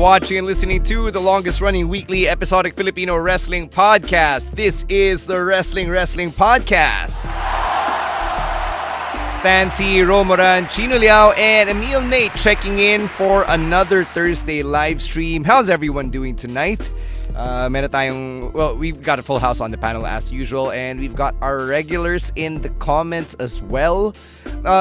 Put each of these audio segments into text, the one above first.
watching and listening to the longest running weekly episodic Filipino wrestling podcast. This is the Wrestling Podcast. Stancy, Romoran, Chino Liao, and Emil Nate checking in for another Thursday live stream. How's everyone doing tonight? We've got a full house on the panel as usual, and we've got our regulars in the comments as well.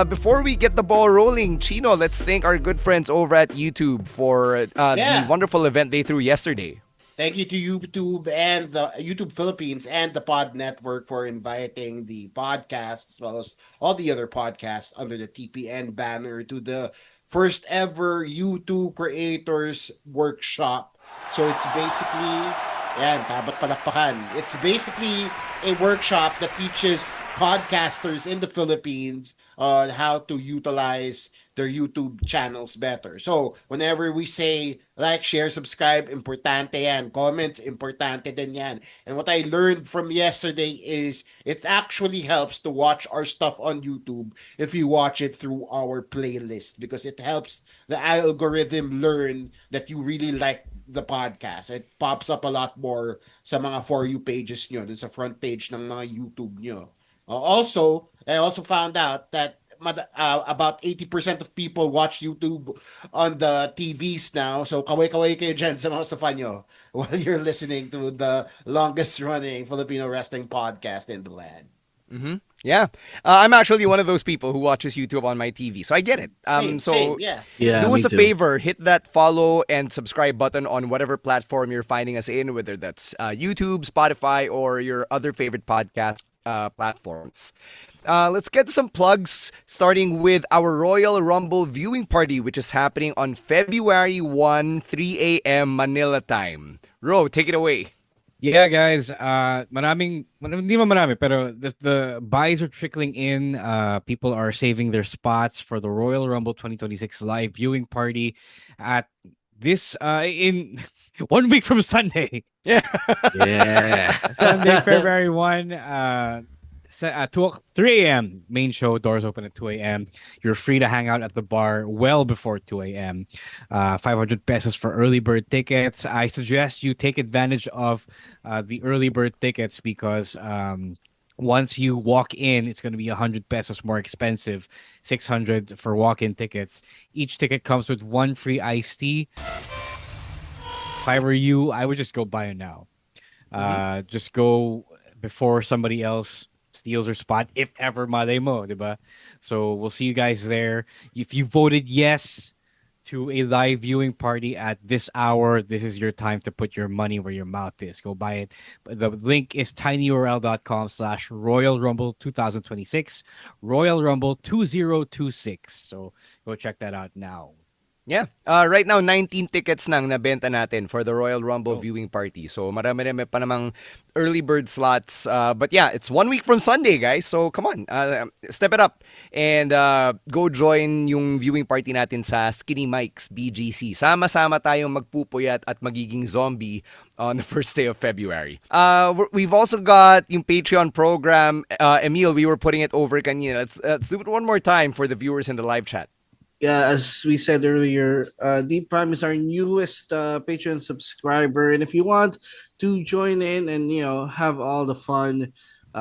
Before we get the ball rolling, Chino, let's thank our good friends over at YouTube for the wonderful event they threw yesterday. Thank you to YouTube and the YouTube Philippines and the Pod Network for inviting the podcast as well as all the other podcasts under the TPN banner to the first ever YouTube Creators Workshop. So it's basically, it's basically a workshop that teaches podcasters in the Philippines on how to utilize their YouTube channels better. So whenever we say like, share, subscribe, importante yan. Comments, importante din yan. And what I learned from yesterday is it actually helps to watch our stuff on YouTube if you watch it through our playlist, because it helps the algorithm learn that you really like the podcast. It pops up a lot more sa mga For You pages nyo, dun sa front page ng mga YouTube nyo. Also, I also found out that about 80% of people watch YouTube on the TVs now. So kaway-kaway kayo dyan sa mga sofa nyo while you're listening to the longest running Filipino wrestling podcast in the land. Mm-hmm. Yeah. I'm actually one of those people who watches YouTube on my TV, so I get it. Same, yeah. Do us a favor, hit that follow and subscribe button on whatever platform you're finding us in, whether that's YouTube, Spotify, or your other favorite podcast platforms. Let's get some plugs, starting with our Royal Rumble viewing party, which is happening on February 1, 3 a.m. Manila time. Ro, take it away. Yeah, guys. Hindi man marami, pero the buys are trickling in. People are saving their spots for the Royal Rumble 2026 live viewing party at this in 1 week from Sunday. Yeah. Sunday, February 1. 3 a.m. main show, doors open at 2 a.m. You're free to hang out at the bar well before 2 a.m. 500 pesos for early bird tickets. I suggest you take advantage of the early bird tickets because once you walk in, it's going to be 100 pesos more expensive, 600 for walk-in tickets. Each ticket comes with one free iced tea. If I were you, I would just go buy it now. Just go before somebody else steals her spot, if ever malay mo, diba? So we'll see you guys there. If you voted yes to a live viewing party at this hour, this is your time to put your money where your mouth is. Go buy it. The link is tinyurl.com/Royal Rumble 2026, Royal Rumble 2026. So go check that out now. Yeah. Right now, 19 tickets nang nabenta natin for the Royal Rumble viewing party. So, marami pa namang early bird slots. But yeah, it's 1 week from Sunday, guys. So, come on. Step it up. And go join yung viewing party natin sa Skinny Mike's BGC. Sama-sama tayong magpupuyat at magiging zombie on the first day of February. We've also got yung Patreon program. Emil, we were putting it over kanina. Let's do it one more time for the viewers in the live chat. Yeah, as we said earlier, Deep Prime is our newest Patreon subscriber, and if you want to join in and have all the fun,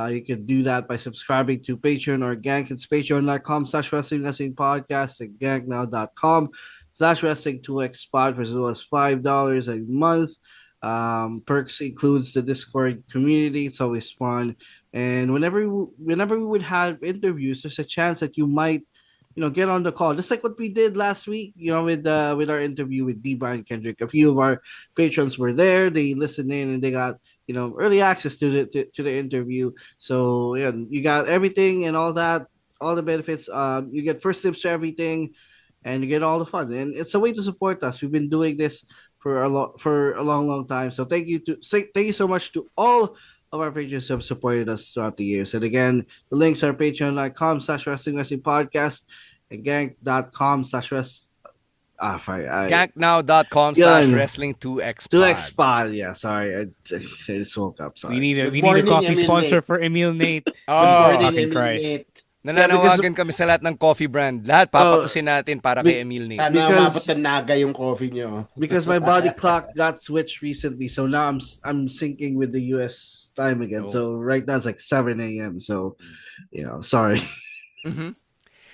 you can do that by subscribing to Patreon or Gank. It's patreon.com/wrestling podcast and ganknow.com/wrestling2xpod for as low as $5 a month. Perks includes the Discord community. It's always fun, and whenever we would have interviews, there's a chance that you might get on the call, just like what we did last week, with our interview with Diva and Kendrick. A few of our patrons were there. They listened in and they got, early access to the interview. So, yeah, you got everything and all that, all the benefits. You get first tips to everything and you get all the fun. And it's a way to support us. We've been doing this for a long time. So thank you so much to all of our patrons who have supported us throughout the years. And again, the links are patreon.com/wrestling podcast and ganknow.com/wrestling2xpod. Yeah, sorry. I just woke up. Sorry. We need a coffee sponsor for Emil Nate. Oh, fucking Christ. Nananawagan kami sa lahat ng coffee brand. Lahat Oh, papatusin natin para be- kay Emil Nate. Sana umabot because ng naga yung coffee nyo. because my body clock got switched recently, so now I'm syncing with the US time again. Oh. So right now it's like 7 a.m. So sorry. Mhm.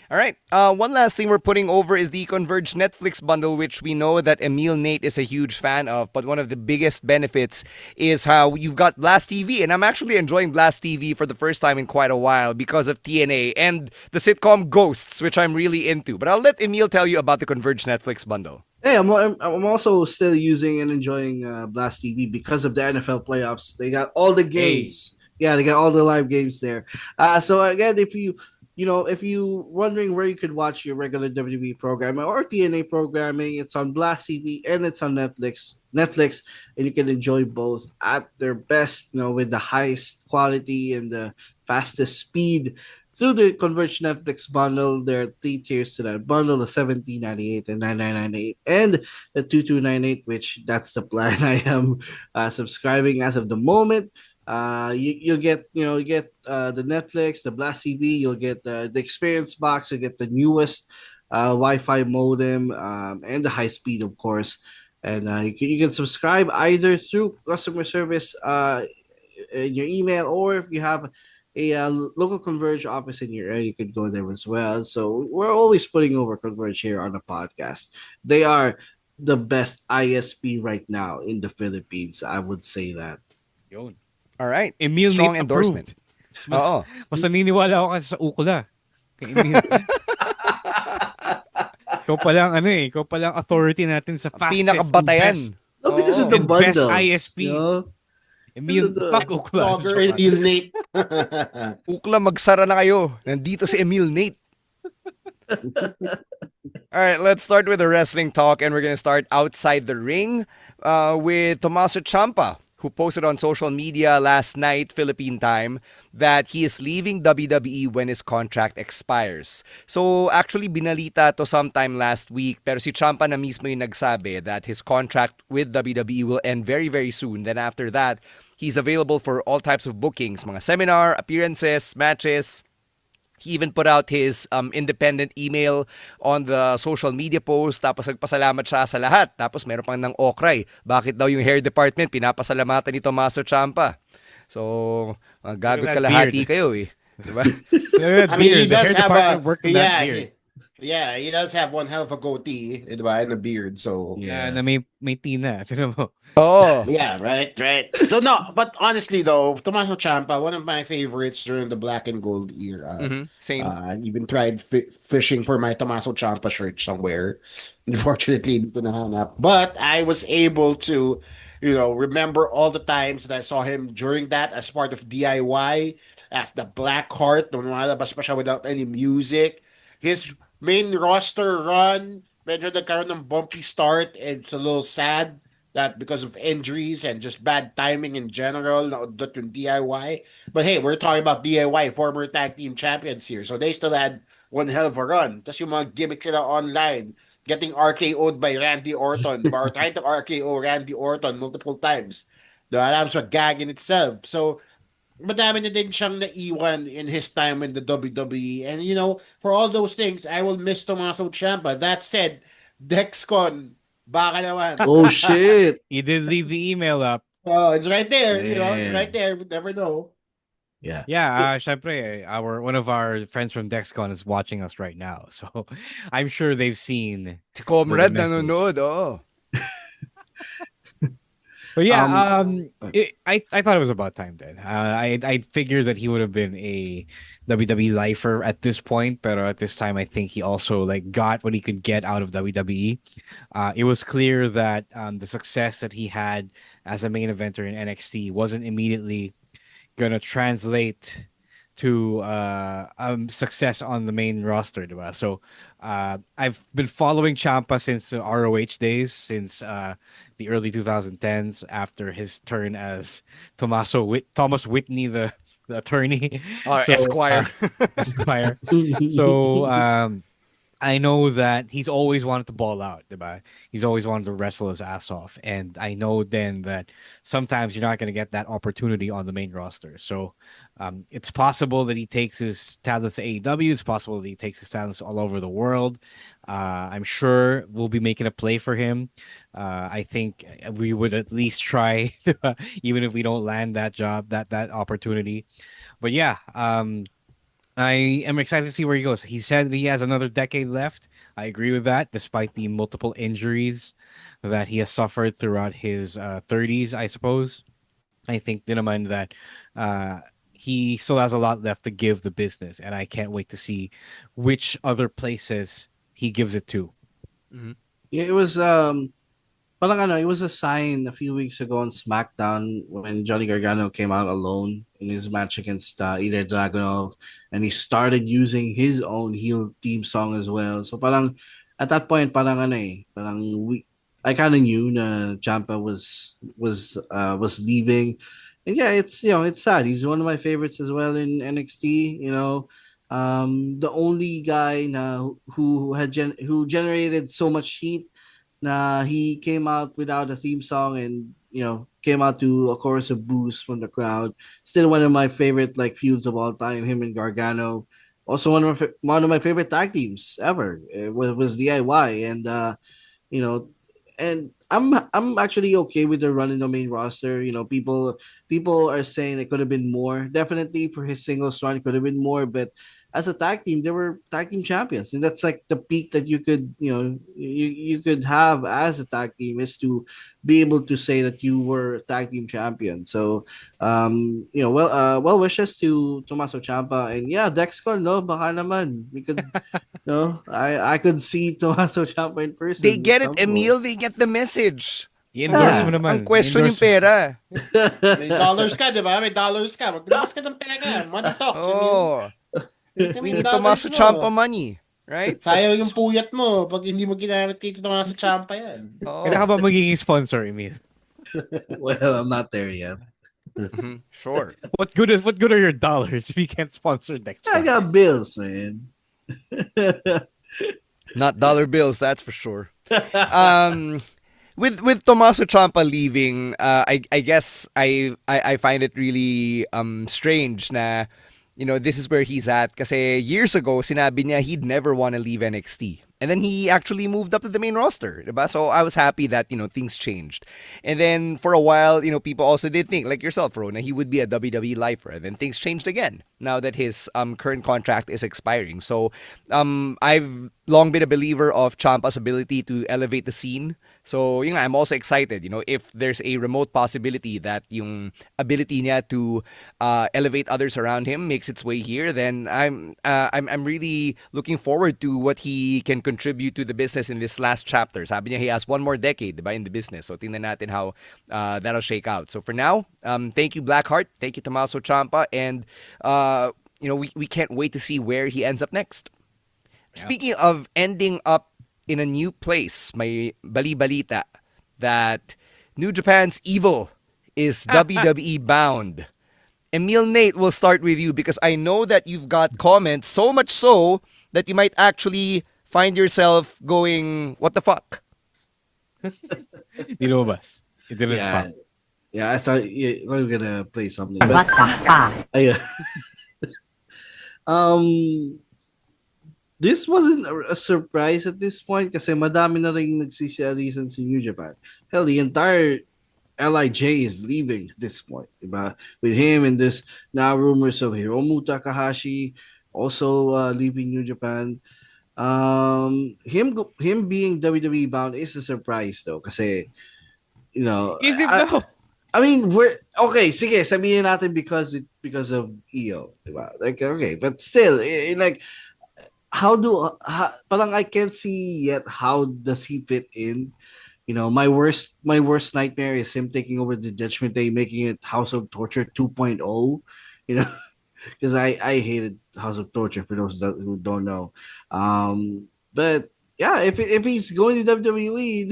All right. One last thing we're putting over is the Converge Netflix bundle, which we know that Emil Nate is a huge fan of. But one of the biggest benefits is how you've got Blast TV. And I'm actually enjoying Blast TV for the first time in quite a while because of TNA and the sitcom Ghosts, which I'm really into. But I'll let Emil tell you about the Converge Netflix bundle. Hey, I'm also still using and enjoying Blast TV because of the NFL playoffs. They got all the games. Yeah, they got all the live games there. So again, if you wondering where you could watch your regular WWE programming or TNA programming, it's on Blast TV and it's on Netflix, and you can enjoy both at their best, with the highest quality and the fastest speed through the Converge Netflix bundle. There are three tiers to that bundle: the 17.98, the 99.98, and the 22.98, which that's the plan I am subscribing as of the moment. You'll get the Netflix, the Blast TV. You'll get the Experience Box. You'll get the newest Wi-Fi modem, and the high speed, of course. And you can subscribe either through customer service in your email, or if you have a local Converge office in your area, you could go there as well. So we're always putting over Converge here on the podcast. They are the best ISP right now in the Philippines. I would say that. Yun. All right. Emil Strong Nate endorsement. approved. Oo. Mas naniniwala ako kasi sa ukla. Kay Emil. Ikaw pa lang authority natin sa fastest Pinakabatayan. and best. No, because of Oo. the And best bundles. ISP. Emil, Fuck ukla. Talker and Emil Nate. Ukla, magsara na kayo. Nandito si Emil Nate. All right, let's start with the wrestling talk, and we're going to start outside the ring with Tommaso Ciampa, who posted on social media last night, Philippine time, that he is leaving WWE when his contract expires. So actually, binalita to sometime last week, pero si Ciampa na mismo yung nagsabi that his contract with WWE will end very, very soon. Then after that, he's available for all types of bookings, mga seminar, appearances, matches. He even put out his independent email on the social media post. Tapos nagpasalamat siya sa lahat. Tapos meron pang ng okray. Bakit daw yung hair department pinapasalamatan ni Tommaso Ciampa? So, gagot kalahati kayo eh. Diba? I mean, he does have a beard. he does have one hell of a goatee, diba, and a beard. So Na may tina. Tignan mo. Oh. yeah, right. So no, but honestly though, Tommaso Ciampa, one of my favorites during the black and gold era. Same. I even tried fishing for my Tommaso Ciampa shirt somewhere. Unfortunately, hindi ko nahanap. But I was able to, remember all the times that I saw him during that as part of DIY, as the Black Heart, nung lumalabas pa siya without any music. His main roster run, medyo nagkaroon ng bumpy start. It's a little sad that because of injuries and just bad timing in general, naudot yung DIY. But hey, we're talking about DIY, former tag team champions here. So they still had one hell of a run. Tapos yung mga gimmicks nila online, getting RKO'd by Randy Orton, or trying to RKO Randy Orton multiple times. That was a gag in itself. So, madami na din siyang naiwan in his time in the WWE. And, for all those things, I will miss Tommaso Ciampa. That said, Dexcon, baka naman. Oh, shit. He did leave the email up. Oh, it's right there. Yeah. It's right there. We never know. Yeah. Yeah, syempre, one of our friends from Dexcon is watching us right now. So, I'm sure they've seen Si Comrade the message. nanonood, oh. But yeah, I thought it was about time then. I figured that he would have been a WWE lifer at this point, but at this time I think he also got what he could get out of WWE. It was clear that the success that he had as a main eventer in NXT wasn't immediately gonna translate to success on the main roster, diba? So I've been following Ciampa since the ROH days, since the early 2010s, after his turn as Thomas Whitney, the attorney, Or Esquire. Esquire. So I know that he's always wanted to ball out, diba? He's always wanted to wrestle his ass off. And I know then that sometimes you're not going to get that opportunity on the main roster. So it's possible that he takes his talents to AEW. It's possible that he takes his talents all over the world. I'm sure we'll be making a play for him. I think we would at least try, even if we don't land that job, that opportunity. But yeah, I am excited to see where he goes. He said he has another decade left. I agree with that, despite the multiple injuries that he has suffered throughout his 30s, I suppose. I think Dinaman that uh, he still has a lot left to give the business, and I can't wait to see which other places he gives it to. Mhm. Yeah, parang ano, it was a sign a few weeks ago on SmackDown when Johnny Gargano came out alone in his match against Ilya Dragunov, and he started using his own heel theme song as well. So parang at that point, parang ano parang I kind of knew na Ciampa was leaving, and yeah, it's sad. He's one of my favorites as well in NXT. The only guy na who generated so much heat. He came out without a theme song and came out to a chorus of boos from the crowd. Still one of my favorite like feuds of all time. Him and Gargano. Also one of my favorite tag teams ever. It was DIY and you know, and I'm actually okay with the run in the main roster. People are saying it could have been more. Definitely for his singles run, it could have been more. But as a tag team, they were tag team champions, and that's like the peak that you could have as a tag team is to be able to say that you were tag team champion. So, well wishes to Tommaso Ciampa and yeah, Dexcon, no, baka naman we could. No, I could see Tommaso Ciampa in They person at get it, some point. Emil. They get the message. I-endorse mo Yeah. Ang naman. question yung I-endorse mo. pera. May dollars ka, di ba? May dollars ka. Maglabas ka ng pera. Money talks, Emil. Oh, Kita mo we yung need dollars Tommaso Ciampa mo. money, right? Sayang yung puyat mo pag hindi mo ginamit kay Tommaso Ciampa yan. Kailan ka Oh, ba magiging sponsor, Emil? Well, I'm not there yet. sure. What good are your dollars if you can't sponsor I Dexcon? got bills, man. Not dollar bills, that's for sure. Um, with Tommaso Ciampa leaving, I guess I find it really strange na this is where he's at kasi years ago sinabi niya he'd never want to leave NXT. And then he actually moved up to the main roster, diba? So I was happy that, things changed. And then for a while, people also did think, like yourself, Rona, he would be a WWE lifer. And then things changed again now that his current contract is expiring. So I've long been a believer of Ciampa's ability to elevate the scene. So, I'm also excited, if there's a remote possibility that yung ability niya to elevate others around him makes its way here, then I'm really looking forward to what he can contribute to the business in this last chapter. Sabi niya he has one more decade, diba, in the business. So, tingnan natin how that'll shake out. So, for now, thank you, Blackheart. Thank you, Tommaso Ciampa. And, we can't wait to see where he ends up next. Yeah. Speaking of ending up in a new place, may bali-balita that New Japan's Evil is WWE bound. Emil Nate, will start with you because I know that you've got comments, so much so that you might actually find yourself going, what the fuck? Di lumabas. It didn't Yeah, pop. yeah. I thought you were gonna play something, What but the fuck? um, this wasn't a surprise at this point kasi madami na rin nagsisiarisan si New Japan. Hell, the entire LIJ is leaving at this point, diba? With him and this now rumors of Hiromu Takahashi also leaving New Japan. Him being WWE bound is a surprise though, kasi Is it though? I mean, we're okay. Sige, sabihin natin because of EO, diba? Like okay, but still, like parang I can't see yet how does he fit in. My worst nightmare is him taking over the Judgment Day, making it House of Torture 2.0. You know, because I hated House of Torture for those who don't know. But yeah, if he's going to WWE,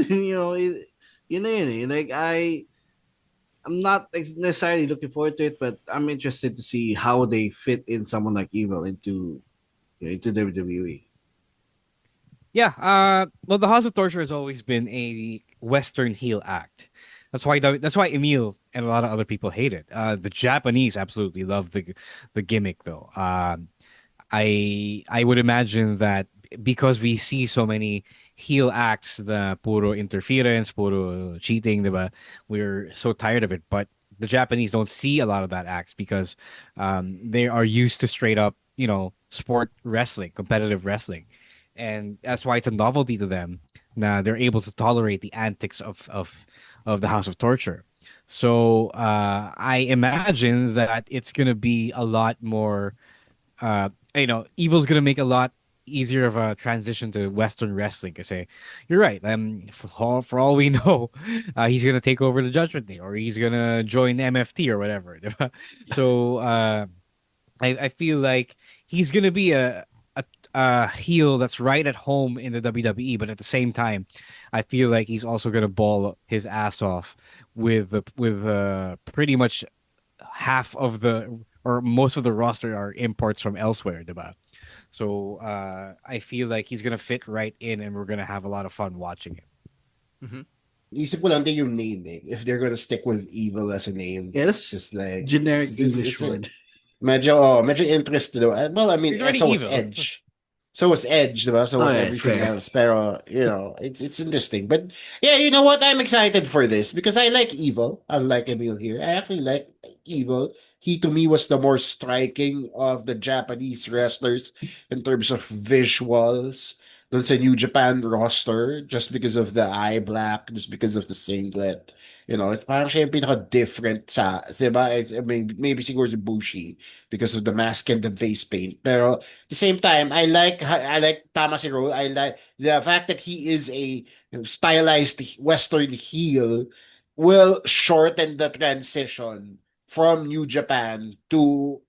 like I'm not necessarily looking forward to it, but I'm interested to see how they fit in someone like Evil into WWE. Yeah, well, the House of Torture has always been a Western heel act. That's why Emil and a lot of other people hate it. The Japanese absolutely love the gimmick, though. I would imagine that because we see so many heel acts, the puro interference, puro cheating, diba? We're so tired of it. But the Japanese don't see a lot of that acts because they are used to straight up, sport wrestling, competitive wrestling, and that's why it's a novelty to them. Now they're able to tolerate the antics of the House of Torture. So I imagine that it's gonna be a lot more Evil's gonna make a lot easier of a transition to Western wrestling. Cause say, you're right. For all we know, he's gonna take over the Judgment Day, or he's gonna join MFT or whatever. diba? So I feel like he's gonna be a heel that's right at home in the WWE, but at the same time, I feel like he's also gonna ball his ass off with pretty much half of the or most of the roster are imports from elsewhere, diba? So I feel like he's gonna fit right in, and we're gonna have a lot of fun watching it. Mhm. Isip ko lang din yung name eh. If they're gonna stick with evil as a name. Yeah, that's Just like generic it's, English it's a, word. medyo interested. Well, I mean, He's already so was evil. Edge. So was Edge, diba? So Oh was yeah, it's everything fair. else. Pero, it's interesting. But yeah, you know what? I'm excited for this because I like Evil. I like Emil here. I actually like Evil. He to me was the more striking of the Japanese wrestlers in terms of visuals. Dun sa New Japan roster, just because of the eye black, just because of the singlet. Parang siya yung pinaka-different diba? I mean, maybe siguro si Bushi because of the mask and the face paint. Pero the same time, I like Tommaso role. I like the fact that he is a stylized Western heel will shorten the transition from New Japan to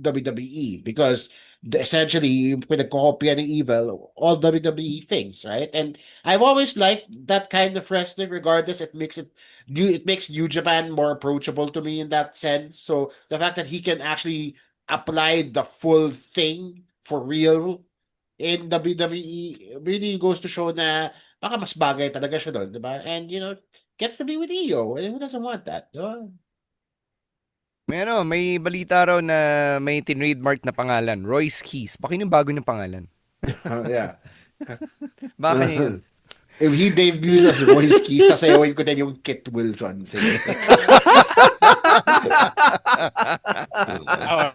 WWE because essentially pinagkokopya ni Evil all WWE things, right? And I've always liked that kind of wrestling regardless. It makes New Japan more approachable to me in that sense. So the fact that he can actually apply the full thing for real in WWE really goes to show na baka mas bagay talaga siya doon, di ba? And gets to be with EO. And who doesn't want that? Diba? May balita raw na may tinrademark na pangalan, Royce Keys. Baka yun yung bago niyang pangalan. Yeah. Baka niya yun. If he debuts as Royce Keys, sasayawin ko din yung Kit Wilson thing. Now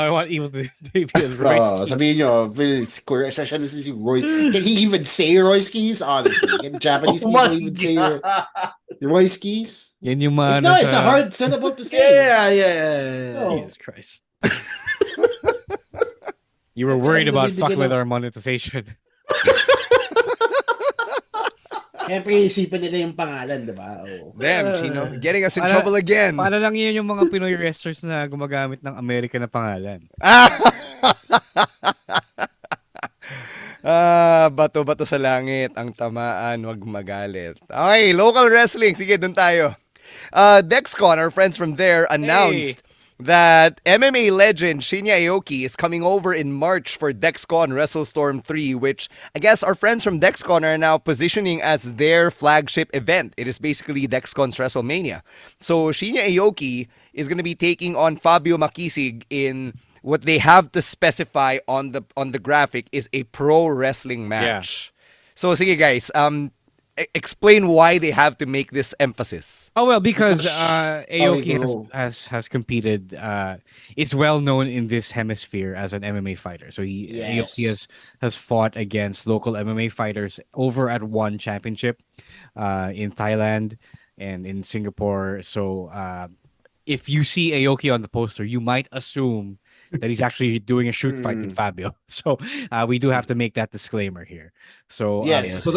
I want Evil to debut as Royce. Sabihin nyo, session si Roy. Can he even say Royce Keys? Honestly, can Japanese people even say Royce Keys? Yan yung No, it's a hard syllable to say. Yeah. No. Jesus Christ. You were worried about fucking with our monetization. Siyempre, isipin nila yung pangalan, di ba? Oh. Damn, Chino. Getting us in trouble again. Para lang yun yung mga Pinoy wrestlers na gumagamit ng American na pangalan. Bato-bato sa langit. Ang tamaan, wag magalit. Okay, local wrestling. Sige, dun tayo. Dexcon, our friends from there, announced that MMA legend Shinya Aoki is coming over in March for Dexcon WrestleStorm 3, which I guess our friends from Dexcon are now positioning as their flagship event. It is basically Dexcon's WrestleMania. So Shinya Aoki is going to be taking on Fabio Makisig in what they have to specify on the graphic is a pro wrestling match. Yeah. So sige guys, explain why they have to make this emphasis. Oh well, because Aoki has competed. Is well known in this hemisphere as an MMA fighter. So Aoki has fought against local MMA fighters over at One Championship, in Thailand and in Singapore. So if you see Aoki on the poster, you might assume that he's actually doing a shoot fight with Fabio. So we do have to make that disclaimer here. So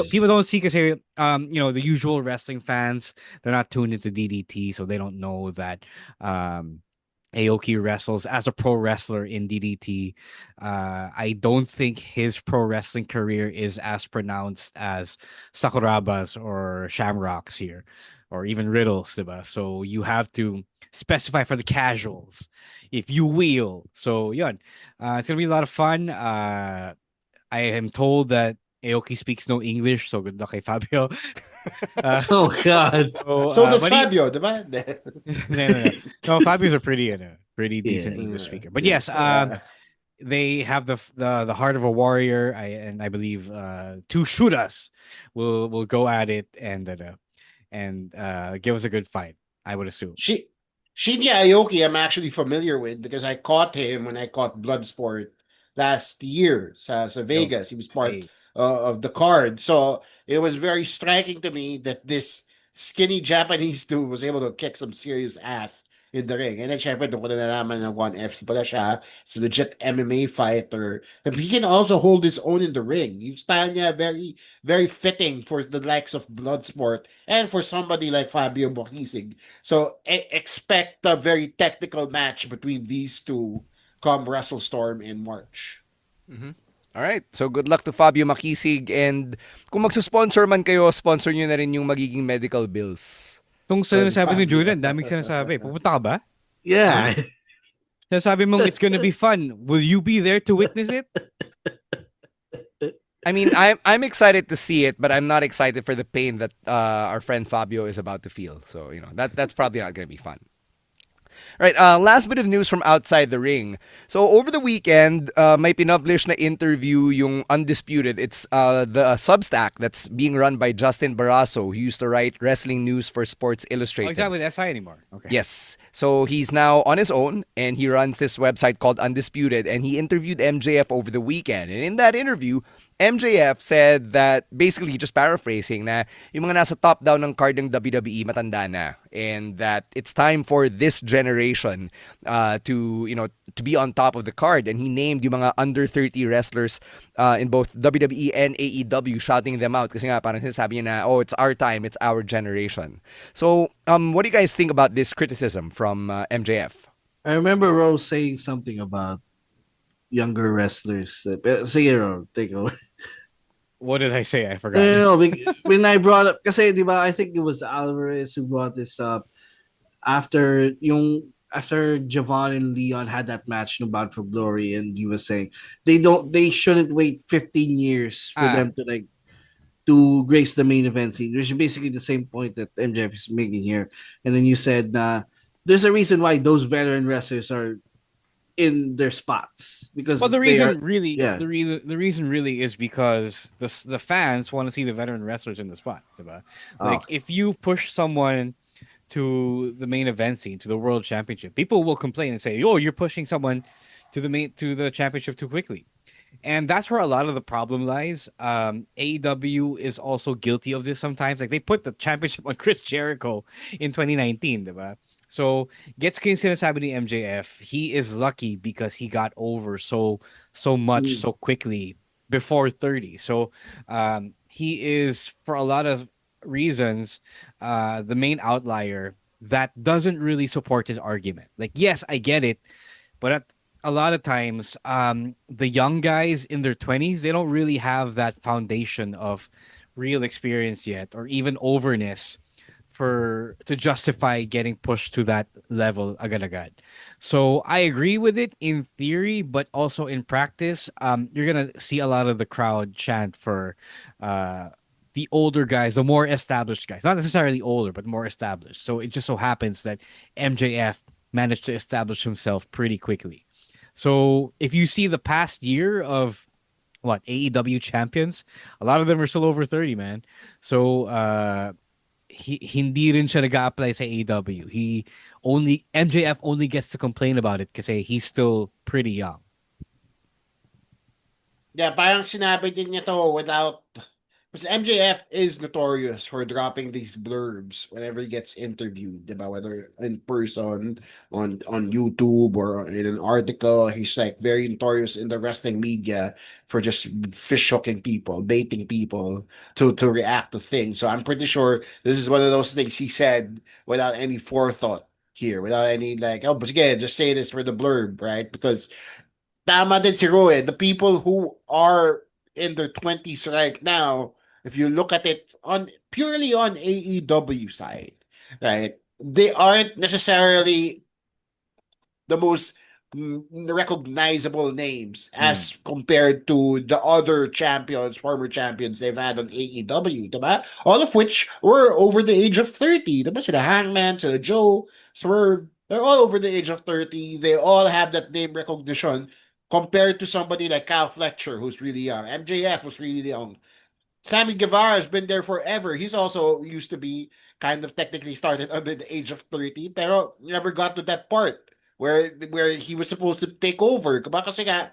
people don't see because the usual wrestling fans, they're not tuned into DDT, so they don't know that Aoki wrestles as a pro wrestler in DDT. I don't think his pro wrestling career is as pronounced as Sakuraba's or Shamrock's here, or even Riddle's, diba? So you have to specify for the casuals, if you will. So, yun. It's going to be a lot of fun. I am told that Aoki speaks no English, so good luck kay Fabio. Uh, Oh God. So does but he Fabio, diba? no. No, Fabio's a pretty decent Yeah. English speaker. But Yeah. yes, Yeah. they have the heart of a warrior. I believe two shooters will go at it and give us a good fight. I would assume. Shi Shinya Aoki, I'm actually familiar with because I caught him when I caught Bloodsport last year sa Yo, Vegas. He was part hey, of the card. So it was very striking to me that this skinny Japanese dude was able to kick some serious ass in the ring. And then syempre, doon ko na nalaman na 1FC pala siya. He's a legit MMA fighter. But he can also hold his own in the ring. Yung style niya, very, very fitting for the likes of Bloodsport and for somebody like Fabio Bohisig. So expect a very technical match between these two come WrestleStorm in March. All right. So good luck to Fabio Makisig, and kung magsusponsor man kayo, sponsor nyo na rin yung magiging medical bills. itong Because sinasabi ni Fabio. Julian, daming sinasabi. Pupunta ka ba? Yeah. Sinasabi mong it's gonna be fun. Will you be there to witness it? I mean, I'm excited to see it, but I'm not excited for the pain that our friend Fabio is about to feel. So that's probably not going to be fun. All right, last bit of news from outside the ring. So over the weekend, may pinublish na interview yung Undisputed. It's the Substack that's being run by Justin Barrasso, who used to write wrestling news for Sports Oh, Illustrated. he's not with SI anymore. Okay. Yes. So he's now on his own, and he runs this website called Undisputed, and he interviewed MJF over the weekend. And in that interview, MJF said that, basically just paraphrasing, na yung mga nasa top down ng card ng WWE matanda na, and that it's time for this generation to be on top of the card. And he named yung mga under 30 wrestlers in both WWE and AEW, shouting them out kasi nga parang sinasabi niya na, oh, it's our time, it's our generation. So what do you guys think about this criticism from MJF? I remember Rose saying something about younger wrestlers. Sige, Rose, take over. What did I say? I forgot. No, when I brought up, kasi di ba, I think it was Alvarez who brought this up after Javon and Leon had that match no Bound for Glory, and he was saying they shouldn't wait 15 years for them to grace the main event scene, which is basically the same point that MJF is making here. And then you said there's a reason why those veteran wrestlers are in their spots, because Well, the reason really, yeah. the reason really is because the fans want to see the veteran wrestlers in the spot. Diba? Like if you push someone to the main event scene, to the world championship, people will complain and say, "Oh, you're pushing someone to the championship too quickly." And that's where a lot of the problem lies. AEW is also guilty of this sometimes. Like they put the championship on Chris Jericho in 2019, diba? So gets ko yung sinasabi ni MJF, he is lucky because he got over so much so quickly before 30. So he is, for a lot of reasons, the main outlier that doesn't really support his argument. Like, yes, I get it, but a lot of times, the young guys in their 20s, they don't really have that foundation of real experience yet, or even overness to justify getting pushed to that level agad-agad. So I agree with it in theory, but also in practice, you're gonna see a lot of the crowd chant for the older guys, the more established guys. Not necessarily older, but more established. So it just so happens that MJF managed to establish himself pretty quickly. So if you see the past year of AEW champions, a lot of them are still over 30, man. So hindi rin siya nag-a-apply sa AEW. MJF only gets to complain about it kasi he's still pretty young. Yeah, parang sinabi din niya to without. Because MJF is notorious for dropping these blurbs whenever he gets interviewed, diba? Whether in person, on YouTube, or in an article. He's like very notorious in the wrestling media for just fish hooking people, baiting people to react to things. So I'm pretty sure this is one of those things he said without any forethought here, without any like, oh, but again, just say this for the blurb, right? Because tama din si Roy, the people who are in their 20s right now, if you look at it purely on AEW side, right, they aren't necessarily the most recognizable names Mm. as compared to the other champions, former champions they've had on AEW, diba? All of which were over the age of 30, diba? Sila Hangman, sila Joe, Swerve, they're all over the age of 30. They all have that name recognition compared to somebody like Kyle Fletcher, who's really young. MJF was really young. Sammy Guevara has been there forever. He's also used to be kind of technically started under the age of 30, pero never got to that part where he was supposed to take over. Kasi nga,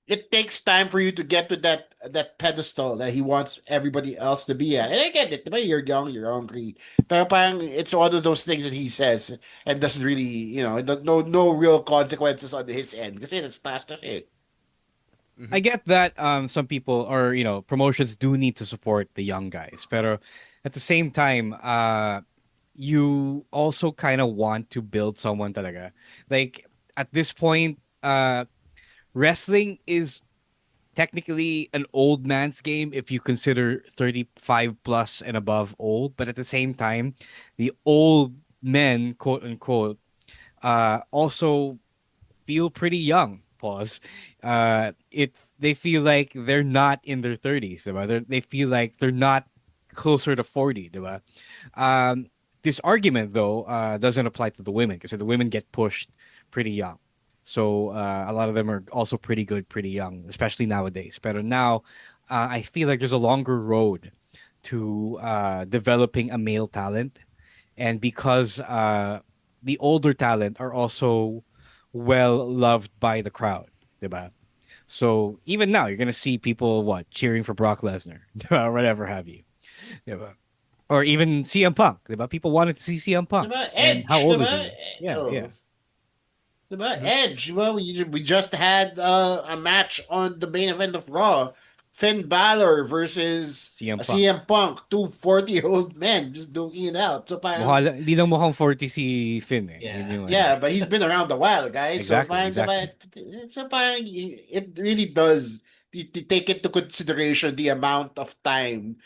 it takes time for you to get to that pedestal that he wants everybody else to be at. And I get it. Diba? You're young, you're hungry. Pero parang it's one of those things that he says and doesn't really, no real consequences on his end. Kasi that's task na shit. I get that some people or promotions do need to support the young guys, but at the same time, you also kind of want to build someone talaga. Like at this point, wrestling is technically an old man's game if you consider 35 plus and above old, but at the same time, the old men, quote unquote, also feel pretty young. Pause. It They feel like they're not in their 30s, diba? They feel like they're not closer to 40, diba? This argument though doesn't apply to the women because the women get pushed pretty young. So a lot of them are also pretty good, pretty young, especially nowadays. But now I feel like there's a longer road to developing a male talent, and because the older talent are also well loved by the crowd, diba? So even now, you're gonna see people cheering for Brock Lesnar, or whatever have you, diba? Or even CM Punk, diba? People wanted to see CM Punk, Diba? and how Edge, old is diba? he? Yeah, yeah. Diba? Edge. Well, we just had a match on the main event of Raw. Finn Balor versus CM Punk. CM Punk. Two 40-year-old men just duking it out. So parang, Hindi lang mukhang 40 si Finn eh. Yun Yeah. yung ano. yeah, but he's been around a while, guys. So Exactly, parang, exactly. diba, so parang, it really does take into consideration the amount of time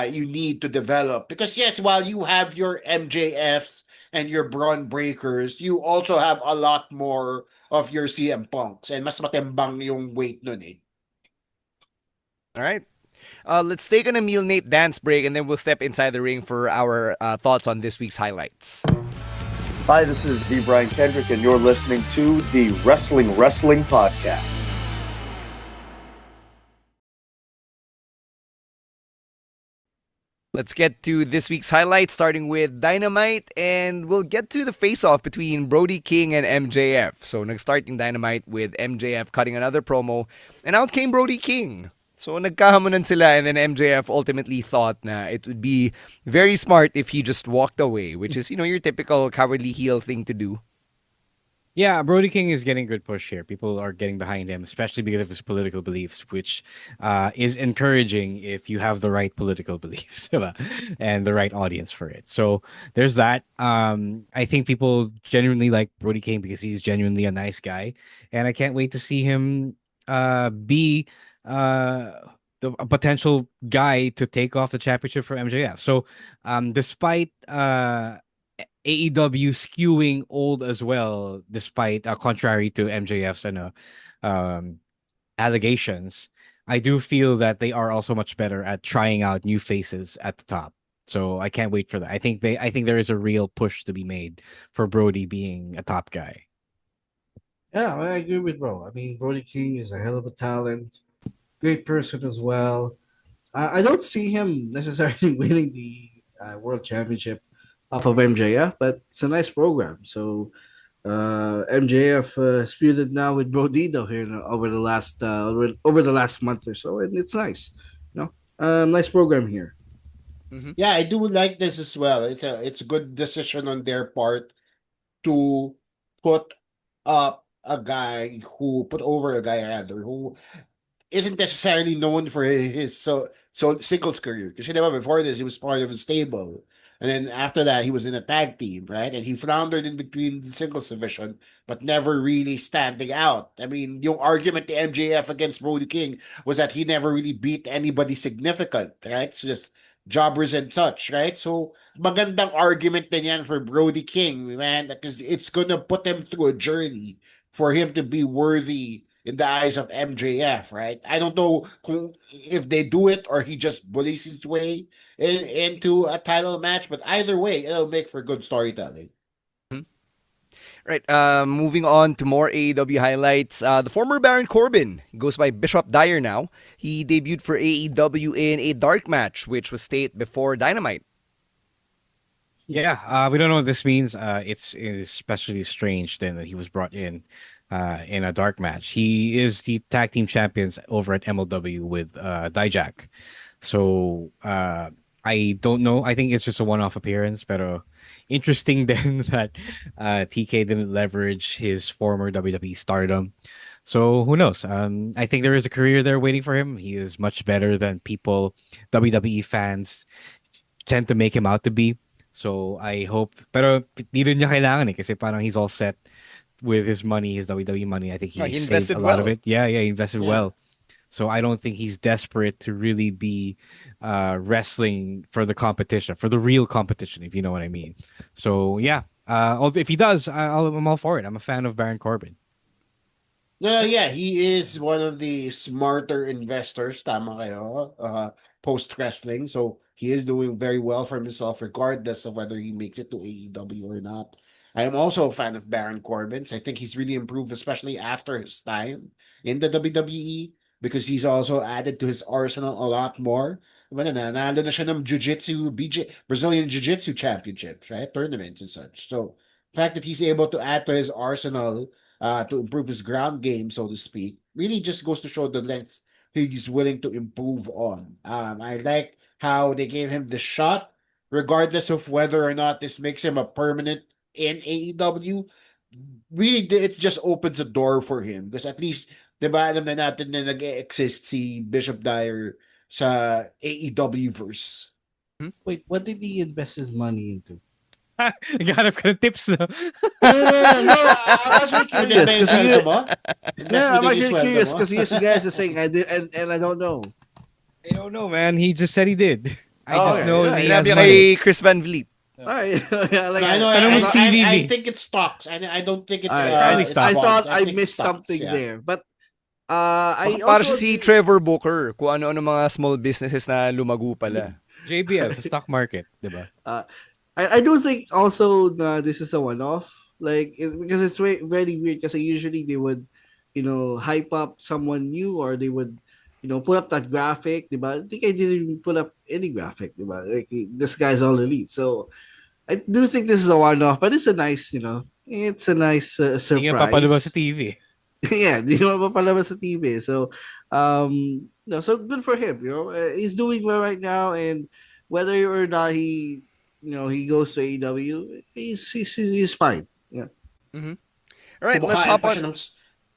you need to develop. Because yes, while you have your MJFs and your Braun Breakers, you also have a lot more of your CM Punks. And mas matimbang yung weight nun eh. All right. Let's take an Emil Nate dance break and then we'll step inside the ring for our thoughts on this week's highlights. Hi, this is D. Brian Kendrick, and you're listening to the Wrestling Podcast. Let's get to this week's highlights, starting with Dynamite, and we'll get to the face-off between Brody King and MJF. So, nag-start yung Dynamite with MJF cutting another promo, and out came Brody King. So, nagkahamunan sila, and then MJF ultimately thought na it would be very smart if he just walked away, which is, your typical cowardly heel thing to do. Yeah, Brody King is getting good push here. People are getting behind him, especially because of his political beliefs, which is encouraging if you have the right political beliefs and the right audience for it. So there's that. I think people genuinely like Brody King because he's genuinely a nice guy, and I can't wait to see him be a potential guy to take off the championship for MJF. So despite AEW skewing old as well, despite contrary to MJF's allegations, I do feel that they are also much better at trying out new faces at the top. So I can't wait for that. I think there is a real push to be made for Brody being a top guy. Yeah, I agree with bro. I mean, Brody King is a hell of a talent, great person as well. I don't see him necessarily winning the world championship off of MJF, but it's a nice program. So MJF spewed it now with Brodito here over the last month or so, and it's nice. Nice program here. Yeah, I do like this as well. It's a good decision on their part to put up a guy who put over a guy rather who isn't necessarily known for his singles career. Because before this, he was part of a stable. And then after that, he was in a tag team, right? And he floundered in between the singles division, but never really standing out. I mean, yung argument to MJF against Brody King was that he never really beat anybody significant, right? So just jobbers and such, right? So magandang argument din yan for Brody King, man, because it's gonna put him through a journey for him to be worthy in the eyes of MJF, right? I don't know if they do it or he just bullies his way into a title match, but either way, it'll make for good storytelling. Right. Moving on to more AEW highlights. The former Baron Corbin goes by Bishop Dyer now. He debuted for AEW in a dark match, which was staged before Dynamite. Yeah, we don't know what this means. It's especially strange then that he was brought in a dark match. He is the tag team champions over at MLW with Dijak. So I don't know. I think it's just a one-off appearance, but interesting then that TK didn't leverage his former WWE stardom. So who knows? I think there is a career there waiting for him. He is much better than people, WWE fans tend to make him out to be. So I hope, pero di rin niya kailangan kasi parang he's all set with his money, his WWE money. I think he He saved invested a lot of well. it. Yeah, he invested Yeah. well. So I don't think he's desperate to really be wrestling for the competition, for the real competition, if you know what I mean. So yeah, if he does, I'm all for it. I'm a fan of Baron Corbin. No, yeah, he is one of the smarter investors, tama kayo, post-wrestling. So he is doing very well for himself, regardless of whether he makes it to AEW or not. I am also a fan of Baron Corbin. So I think he's really improved, especially after his time in the WWE, because he's also added to his arsenal a lot more. Diba, nanalo na siya ng Brazilian Jiu-Jitsu championships, right? Tournaments and such. So the fact that he's able to add to his arsenal to improve his ground game, so to speak, really just goes to show the lengths he's willing to improve on. I like how they gave him the shot, regardless of whether or not this makes him a permanent in AEW. Really, it just opens a door for him. Because at least, diba, alam na natin na nag-exist si Bishop Dyer sa AEW verse. Wait, what did he invest his money into? Naghanap ka ng tips, no? No, I'm actually curious Invest because mo yung you. sweldo mo? Invest Yeah, mo I'm din yung actually sweldo curious mo? because you guys are saying I did, and I don't know. I don't know, man. He just said he did. I Oh, just okay. know Yeah, that he Sinabi has kay money. Chris Van Vliet. All right, yeah, like I know. Tanong mo si I CVV. think it's stocks. I don't think it's. all right, Probably it's stocks. I bonds. thought I think missed stocks, something yeah. there, but I Para also siya si agree- Trevor Booker, kung ano-ano mga small businesses na lumago pala. JBL sa stock market, diba? I do think also this is a one-off, like because it's very weird. Because usually they would, hype up someone new, or they would, put up that graphic. Diba? I think I didn't even put up any graphic. Diba? Like this guy's all elite. So I do think this is a one-off, but it's a nice, it's a nice Hindi nga papalabas sa surprise. TV. Yeah, di naman papalabas sa TV. So, no, so good for him. He's doing well right now, and whether or not he goes to AEW, he's fine. Yeah. All right, let's hop on.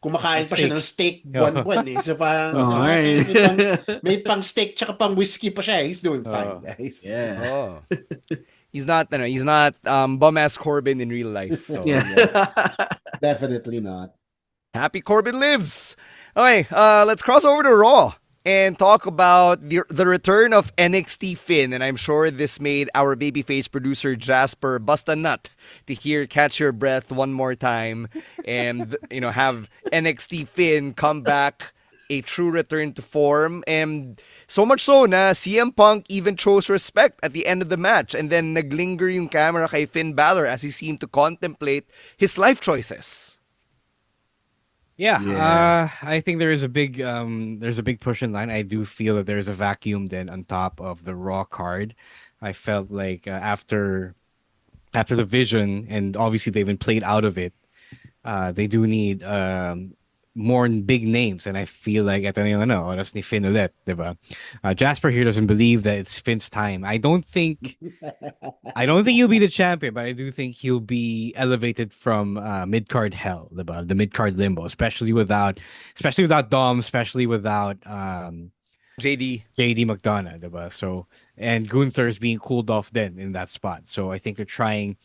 Kumakain pa siya ng steak Yeah. buwan-buwan eh. So parang, Oh, alright. may pang steak tsaka pang whiskey pa siya. He's doing fine, Oh. guys. Yeah. Oh. He's not bum-ass Corbin in real life. So, Yeah. Definitely not. Happy Corbin lives. Okay, let's cross over to Raw and talk about the return of NXT Finn. And I'm sure this made our babyface producer Jasper bust a nut to hear Catch Your Breath one more time and, have NXT Finn come back, a true return to form. And so much so na CM Punk even chose respect at the end of the match. And then naglinger yung camera kay Finn Balor as he seemed to contemplate his life choices. Yeah, I think there's a big push in line. I do feel that there's a vacuum then on top of the Raw card. I felt like after the Vision, and obviously they've been played out of it. They do need more big names, and I feel like ito na yung oras ni Finn ulit, diba? Jasper here doesn't believe that it's Finn's time. I don't think he'll be the champion, but I do think he'll be elevated from mid-card hell, diba? The mid-card limbo, especially without Dom, especially without JD. JD McDonough, diba? So, and Gunther's being cooled off then in that spot. So I think they're trying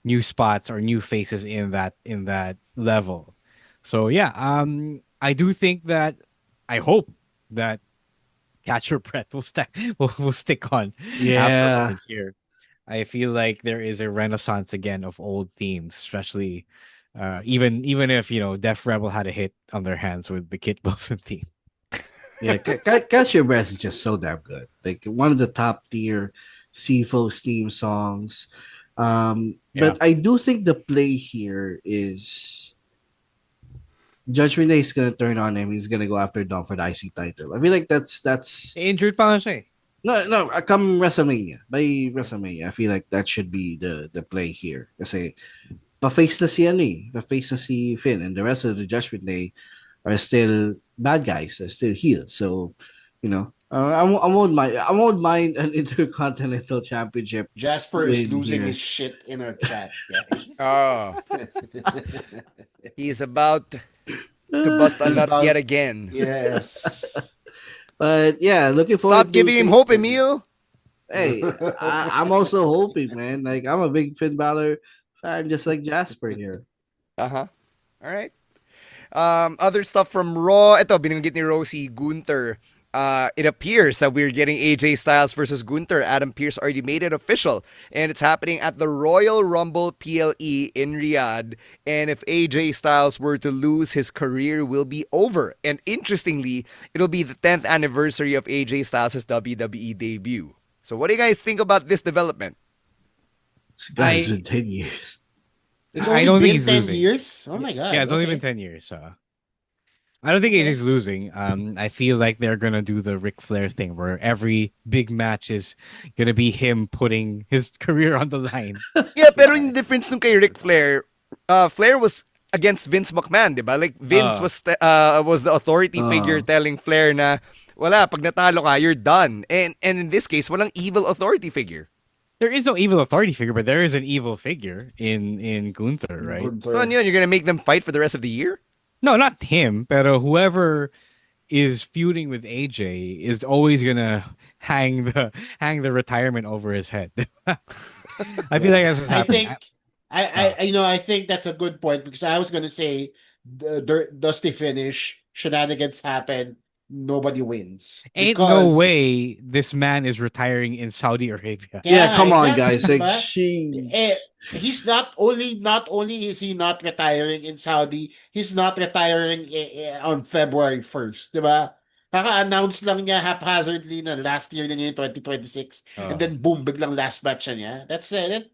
new spots or new faces in that level. So yeah, I do think that I hope that Catch Your Breath will stick on afterwards here. I feel like there is a renaissance again of old themes, especially Even if Def Rebel had a hit on their hands with the Kit Wilson theme. Yeah, Catch Your Breath is just so damn good. Like one of the top tier CFO's theme songs. Yeah. But I do think the play here is Judgment Day is gonna turn on him. He's gonna go after Dom for the IC title. I feel like that's Injured pa nga siya eh. no. Come WrestleMania, by WrestleMania, I feel like that should be the play here. Kasi pa-face na si pa-face na si Finn, and the rest of the Judgment Day are still bad guys. They're still heels. So, I won't mind an Intercontinental Championship Jasper is win losing here. his shit in our chat, guys. Oh, he's about to bust a He's nut about- yet again. Yes. But yeah, looking forward. Stop to giving him face hope, him. Emil. Hey, I'm also hoping, man. Like I'm a big Finn Balor fan, just like Jasper here. Uh-huh. All right. Other stuff from Raw. Ito, binanggit ni Rosie, Gunther. It appears that we're getting AJ Styles versus Gunther. Adam Pearce already made it official. And it's happening at the Royal Rumble PLE in Riyadh. And if AJ Styles were to lose, his career will be over. And interestingly, it'll be the 10th anniversary of AJ Styles' WWE debut. So what do you guys think about this development? This guy's I- been 10 years. It's I only don't think been he's 10 losing. years? Oh my god. Yeah, it's only okay. been 10 years. So I don't think AJ's losing. I feel like they're gonna do the Ric Flair thing where every big match is gonna be him putting his career on the line. Yeah, pero yung difference nung kay Ric Flair, Flair was against Vince McMahon, di ba? Like, Vince was the authority figure telling Flair na, wala, pag natalo ka, you're done. And in this case, walang evil authority figure. There is no evil authority figure, but there is an evil figure in Gunther, right? Gunther. So, ano yun, you're gonna make them fight for the rest of the year? No, not him, but whoever is feuding with AJ is always gonna hang the retirement over his head. I feel like that's what's I happening. think I think that's a good point because I was gonna say does the finish shenanigans happen, nobody wins. Ain't Because- no way this man is retiring in Saudi Arabia. Yeah, come on, exactly, guys. Like, diba? she. He's not only is he not retiring in Saudi, he's not retiring on February 1st, di ba? Kaka-announce lang niya haphazardly na last year na niya yung 2026 and then boom, biglang last match na niya. That's a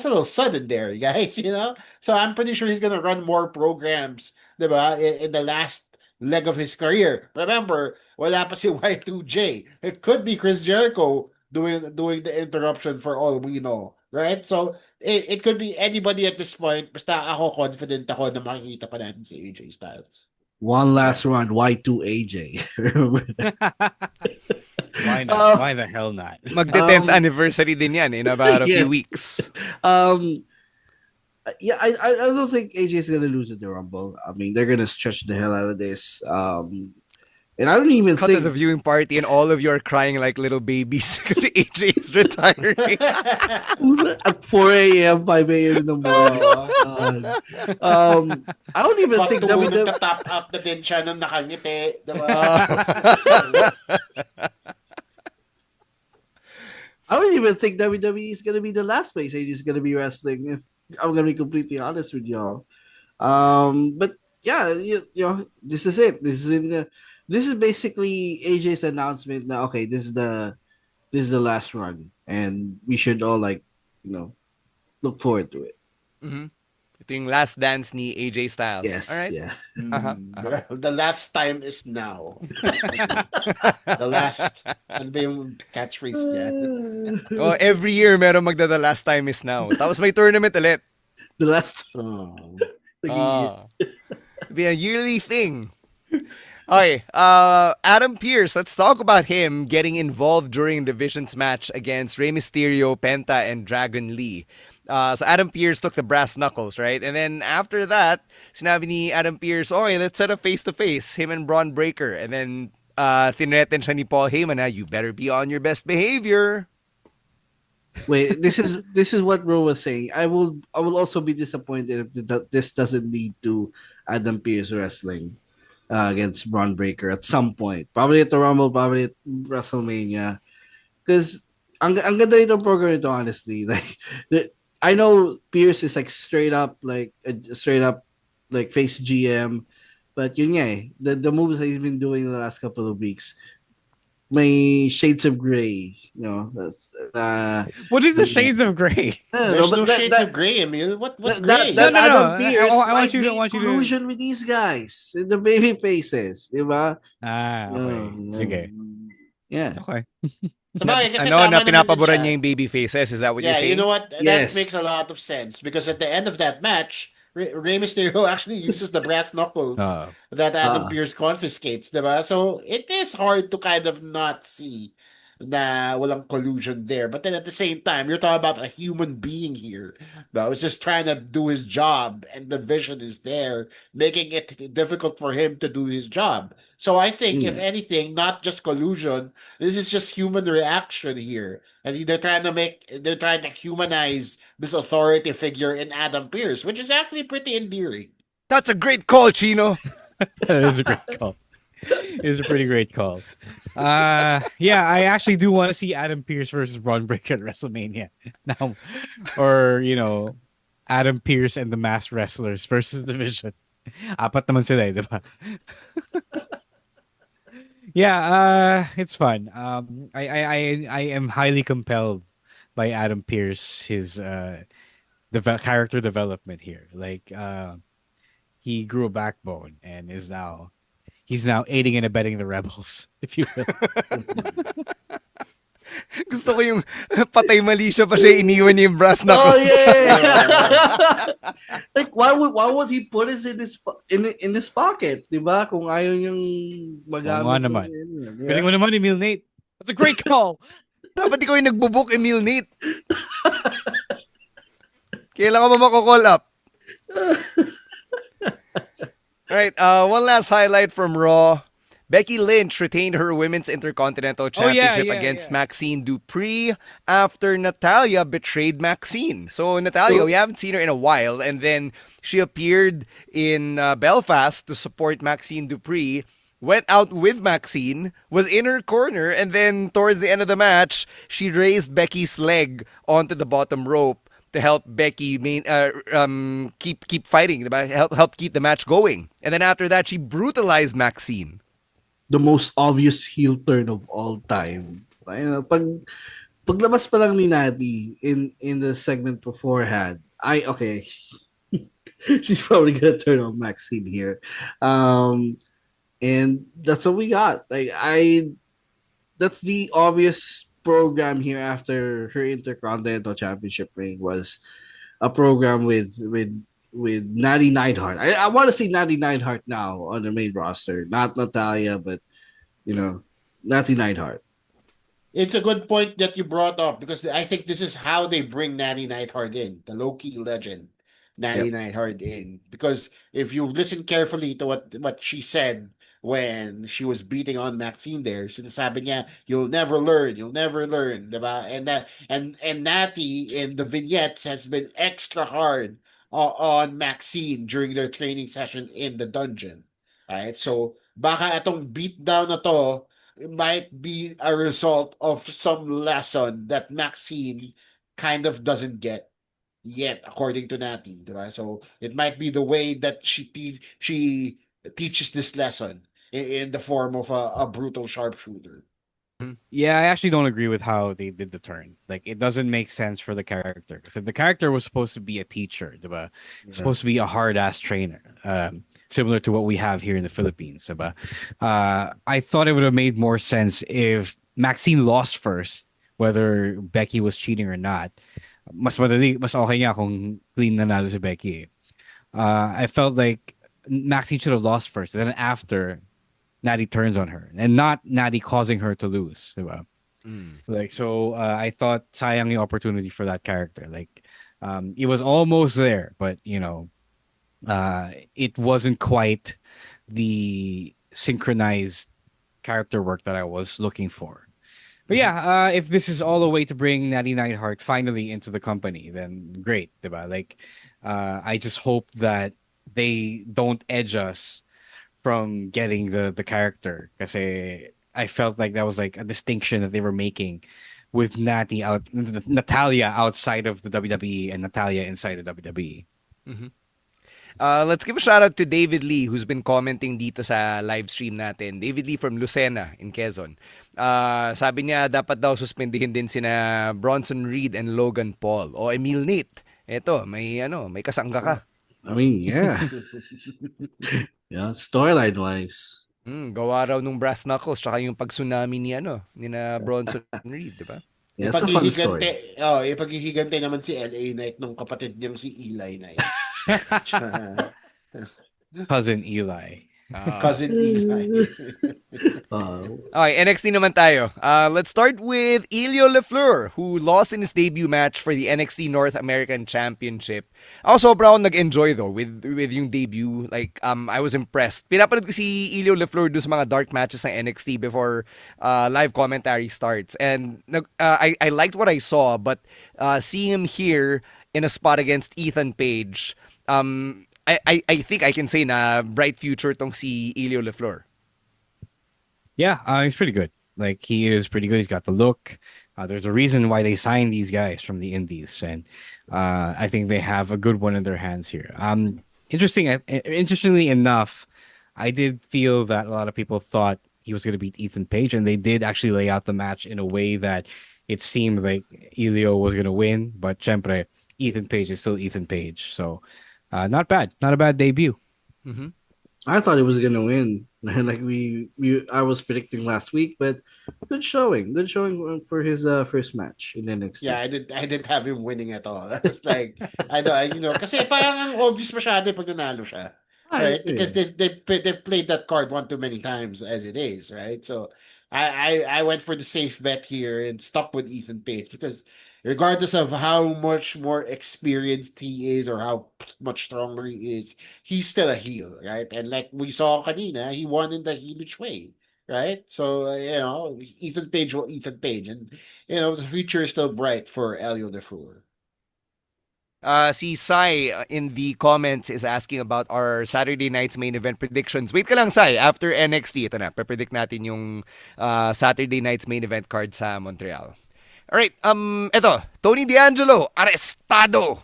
little sudden there, guys, you know? So I'm pretty sure he's gonna run more programs, di ba, in the last leg of his career. Remember, wala pa si Y2J. It could be Chris Jericho doing the interruption for all we know. Right? So, it could be anybody at this point. Basta ako confident ako na makikita pa natin si AJ Styles. One last run, Y2 AJ. Why not? Why the hell not? Magte-10th anniversary din yan in about a few Yes. weeks. Yeah, I don't think AJ is gonna lose at the Rumble. I mean, they're gonna stretch the hell out of this. And I don't even Cut think to the viewing party and all of you are crying like little babies kasi AJ is retiring. at 4 a.m., 5 a.m. in the morning. I don't even think Patuloy WWE. nagta-top up na din siya nung nakangiti. Diba? I don't even think WWE is gonna be the last place AJ is gonna be wrestling. If I'm gonna be completely honest with y'all. But yeah, you know, this is it. This is basically AJ's announcement. Now, okay, this is the last run, and we should all look forward to it. Mhm. Ito yung last dance ni AJ Styles. Yes, Alright? yeah. The last time is now. The last. Ano ba yung catchphrase niya? Oh, every year meron magda the last time is now. Tapos may tournament ulit. The last. Oh. It'll be a yearly thing. Okay, Adam Pearce, let's talk about him getting involved during the Visions match against Rey Mysterio, Penta, and Dragon Lee. So Adam Pearce took the brass knuckles, right? And then after that, sinabi ni Adam Pearce, okay, let's set a face-to-face, him and Braun Breaker. And then tinreten siya ni Paul Heyman, you better be on your best behavior. Wait, this is what Ro was saying. I will also be disappointed if this doesn't lead to Adam Pearce wrestling against Braun Breaker at some point. Probably at the Rumble, probably at WrestleMania. Because ang ganda itong program ito, honestly. Like, I know Pierce is like straight up like face GM. But yun nga eh, the moves that he's been doing the last couple of weeks, may shades of gray, that's What is the shades of gray? There's but no shades of gray, Emil. What No, gray? no, no. Adam I, Pierce I want might you to be in want you to. collusion with these guys, the baby faces, di ba? Okay. Sige. Yeah. Okay. Sabagay, kasi Na tama naman din pinapaboran siya. niya yung baby faces. Is that what you're Yeah, you saying? know what? That makes a Yes. lot of sense because at the end of that match, Rey Mysterio actually uses the brass knuckles Uh, that Adam Ah. Pearce confiscates, diba? So it is hard to kind of not see na walang collusion there. But then at the same time, you're talking about a human being here that was just trying to do his job, and the vision is there, making it difficult for him to do his job. So I think, if Yeah. anything, not just collusion, this is just human reaction here. And they're trying to humanize this authority figure in Adam Pearce, which is actually pretty endearing. That's a great call, Chino. that is a great call. It is a pretty great call. Yeah, I actually do want to see Adam Pearce versus Braun Breaker at WrestleMania now, or Adam Pearce and the Masked Wrestlers versus Division. Apat naman sila, di ba? Yeah, it's fun. I am highly compelled by Adam Pearce, his character development here. Like, he grew a backbone and he's now aiding and abetting the rebels, if you will. Gusto ko yung patay mali siya pa siya iniwan niya yung brass Oh knuckles. yeah. Like why would he put it in his pocket, 'di ba? Kung ayaw niyang magamit. Oo nga naman. Yun, Galing mo naman, Emil Nate. That's a great call. Dapat ikaw yung nagbubook, Emil Nate. Kailan ka ba mako-call up? Alright, one last highlight from Raw. Becky Lynch retained her Women's Intercontinental Championship against Maxine Dupree after Natalya betrayed Maxine. So Natalya, we haven't seen her in a while, and then she appeared in Belfast to support Maxine Dupree, went out with Maxine, was in her corner, and then towards the end of the match, she raised Becky's leg onto the bottom rope to help Becky keep fighting, help keep the match going. And then after that, she brutalized Maxine. The most obvious heel turn of all time. Ayun, paglabas pa lang ni Natty in the segment beforehand, okay. She's probably gonna turn on Maxine here. And that's what we got. That's the obvious program here after her Intercontinental Championship reign was a program with Natty Neidhart. I want to see Natty Neidhart now on the main roster, not Natalya, but Natty Neidhart. It's a good point that you brought up because I think this is how they bring Natty Neidhart in, the low-key legend, Natty Neidhart in. Because if you listen carefully to what she said when she was beating on Maxine there, sinasabi niya, you'll never learn, diba? And Natty in the vignettes has been extra hard on Maxine during their training session in the dungeon. Right? So baka itong beatdown na to, it might be a result of some lesson that Maxine kind of doesn't get yet, according to Natty. Right? So it might be the way that she teaches this lesson in the form of a brutal sharpshooter. Yeah, I actually don't agree with how they did the turn. Like, it doesn't make sense for the character. Because the character was supposed to be a teacher, diba? Supposed to be a hard-ass trainer. Similar to what we have here in the Philippines, diba? I thought it would have made more sense if Maxine lost first, whether Becky was cheating or not. Mas okay nga kung clean nanalo si Becky. I felt like Maxine should have lost first. And then after, Natty turns on her, and not Natty causing her to lose. Diba? Like, so I thought sayang yung opportunity for that character. Like, it was almost there, but it wasn't quite the synchronized character work that I was looking for. But yeah, if this is all the way to bring Natty Neidhart finally into the company, then great, diba? Like, I just hope that they don't edge us from getting the character, kasi I felt like that was like a distinction that they were making with Natalya outside of the WWE and Natalya inside the WWE. Let's give a shout out to David Lee who's been commenting dito sa live stream natin. David Lee from Lucena in Quezon. Sabi niya dapat daw suspendihin din sina Bronson Reed and Logan Paul o Emil Nate. Eto, may kasangga ka. I mean, yeah. Yeah, storyline wise. Gawa raw nung brass knuckles tsaka yung pag-tsunami ni na Bronson Reed, di ba? Yeah, it's a fun story. Ipaghihigante naman si LA Knight nung kapatid niyang si Eli Knight. Cousin Eli. Cousin Eli. Okay, NXT naman tayo. Let's start with Elio Lafleur, who lost in his debut match for the NXT North American Championship. Ako sobra ako nag-enjoy though with yung debut. Like, I was impressed. Pinapanood ko si Elio Lafleur doon sa mga dark matches ng NXT before live commentary starts. And I liked what I saw, but seeing him here in a spot against Ethan Page, I think I can say na bright future tong si Elio Lafleur. Yeah, he's pretty good. Like, he is pretty good. He's got the look. There's a reason why they signed these guys from the indies, and I think they have a good one in their hands here. Interestingly enough, I did feel that a lot of people thought he was going to beat Ethan Page, and they did actually lay out the match in a way that it seemed like Elio was going to win, but syempre, Ethan Page is still Ethan Page. So, not bad. Not a bad debut. Mm-hmm. I thought he was gonna win, like I was predicting last week, but good showing for his first match in NXT. Yeah, I didn't have him winning at all. I was like, kasi parang ang obvious masyado pag nanalo siya, right? Because they've played that card one too many times as it is, right? So I went for the safe bet here and stuck with Ethan Page because regardless of how much more experienced he is or how much stronger he is, he's still a heel, right? And like we saw kanina, he won in the heelish way, right? So, Ethan Page will Ethan Page. And, the future is still bright for Elio Lafleur. Si Sai in the comments is asking about our Saturday night's main event predictions. Wait ka lang, Sai. After NXT, ito na. Predict natin yung Saturday night's main event card sa Montreal. Alright, eto, Tony D'Angelo, arestado!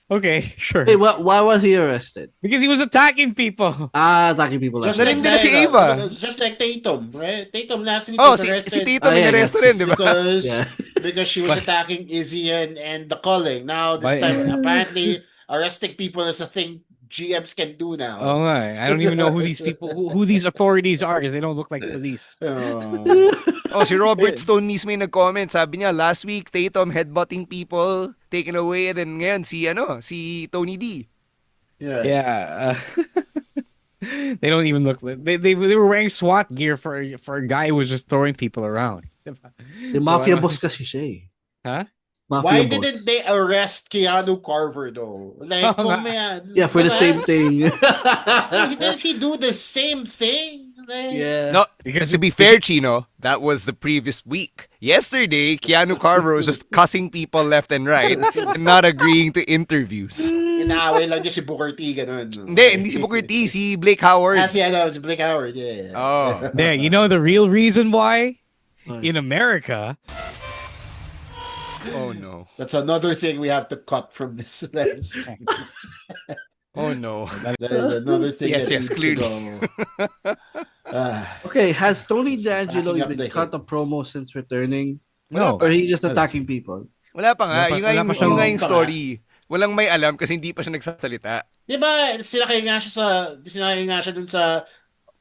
Okay, sure. Hey, why was he arrested? Because he was attacking people. Attacking people. Just like like, si Eva. Just like Tatum, right? Tatum last week Oh, was si arrested Tatum inaresto rin, di ba? because she was attacking Izzy and the calling. Now, this time, apparently, arresting people is a thing GMs can do now. Oh my! I don't even know who these people, who these authorities are, because they don't look like police. Si Robert Stone mismo yung nag-comment. Sabi niya, last week, Tatum headbutting people, taken away, and then ngayon, si Tony D. Yeah. They don't even look like... They were wearing SWAT gear for a guy who was just throwing people around. The mafia boss kasi siya eh. Huh? Why didn't they arrest Keanu Carver though? Like, for the same thing. Did he do the same thing? Like, Yeah. No, because to be fair, Chino, that was the previous week. Yesterday, Keanu Carver was just cussing people left and right and not agreeing to interviews. Inaaway lang niya si Booker T, ganun. Hindi si Booker T, si Blake Howard. Si Blake Howard, yeah. Oh. There, you know the real reason why? In America... Oh no. That's another thing we have to cut from this. Oh no. That is another thing. Yes, clearly. Okay, has Tony D'Angelo Backing up even the cut a promo since returning? No. Or he just attacking people? Wala pa nga. Yung nga yung pa story. Walang may alam kasi hindi pa siya nagsasalita. Diba, sinakay nga siya dun sa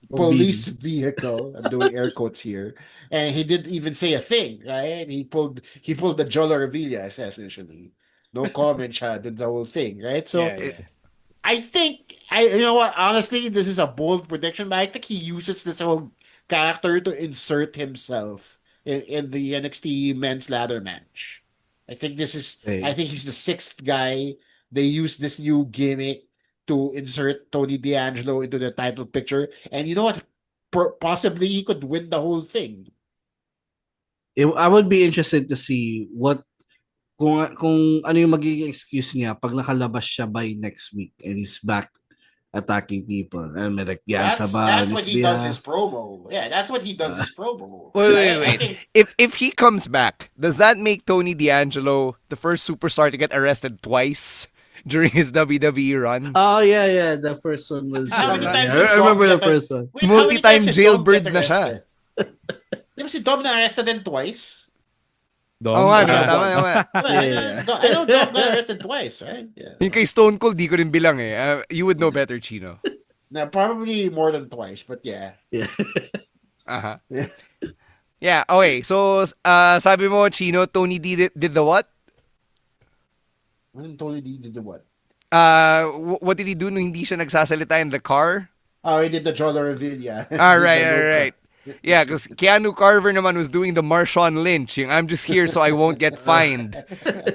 police vehicle. I'm doing air quotes here. And he didn't even say a thing, right? He pulled the Jolo Revilla, essentially. No comment siya dun sa whole thing, right? So, I think, you know what, honestly, this is a bold prediction, but I think he uses this whole character to insert himself in the NXT men's ladder match. I think he's the sixth guy. They use this new gimmick to insert Tony D'Angelo into the title picture. And you know what? Possibly he could win the whole thing. I would be interested to see kung ano yung magiging excuse niya pag nakalabas siya by next week and he's back attacking people. And like, yan That's saban, what his he does his behalf. promo. Yeah, that's what he does his promo. Wait. I think If he comes back, does that make Tony D'Angelo the first superstar to get arrested twice during his WWE run? Oh, yeah. The first one was. how many times Yeah, did I Dom remember the get first one. Wait, how many times Multi-time did Dom jailbird get na siya. arrested? Di ba si Dom na arrested din twice? Oo nga, no, Yeah. tama. I know Dom got arrested twice, right? Yeah. Yung kay Stone Cold, di ko rin bilang eh. You would know better, Chino. No, probably more than twice, but yeah. Yeah. Uh-huh. Yeah, okay. So, sabi mo, Chino, Tony D did the what? When Tony D did the what? What did he do nung hindi siya nagsasalita in the car? Oh, he did the Jolo reveal, yeah. All right. Yeah, because Keanu Carver naman was doing the Marshawn Lynch. Yung, I'm just here so I won't get fined.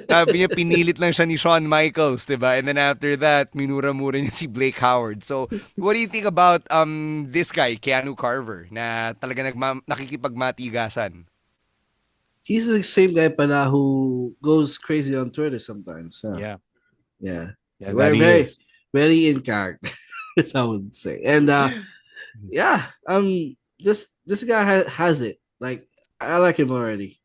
Sabi niya, pinilit lang siya ni Shawn Michaels, diba? And then after that, minura-mura niya si Blake Howard. So, what do you think about this guy, Keanu Carver, na talaga nakikipagmatigasan? He's the same guy pala who goes crazy on Twitter sometimes. Huh? Yeah. Yeah. Yeah, Very, that he very, is. very in character, as I would say. And yeah, this guy has it. Like, I like him already.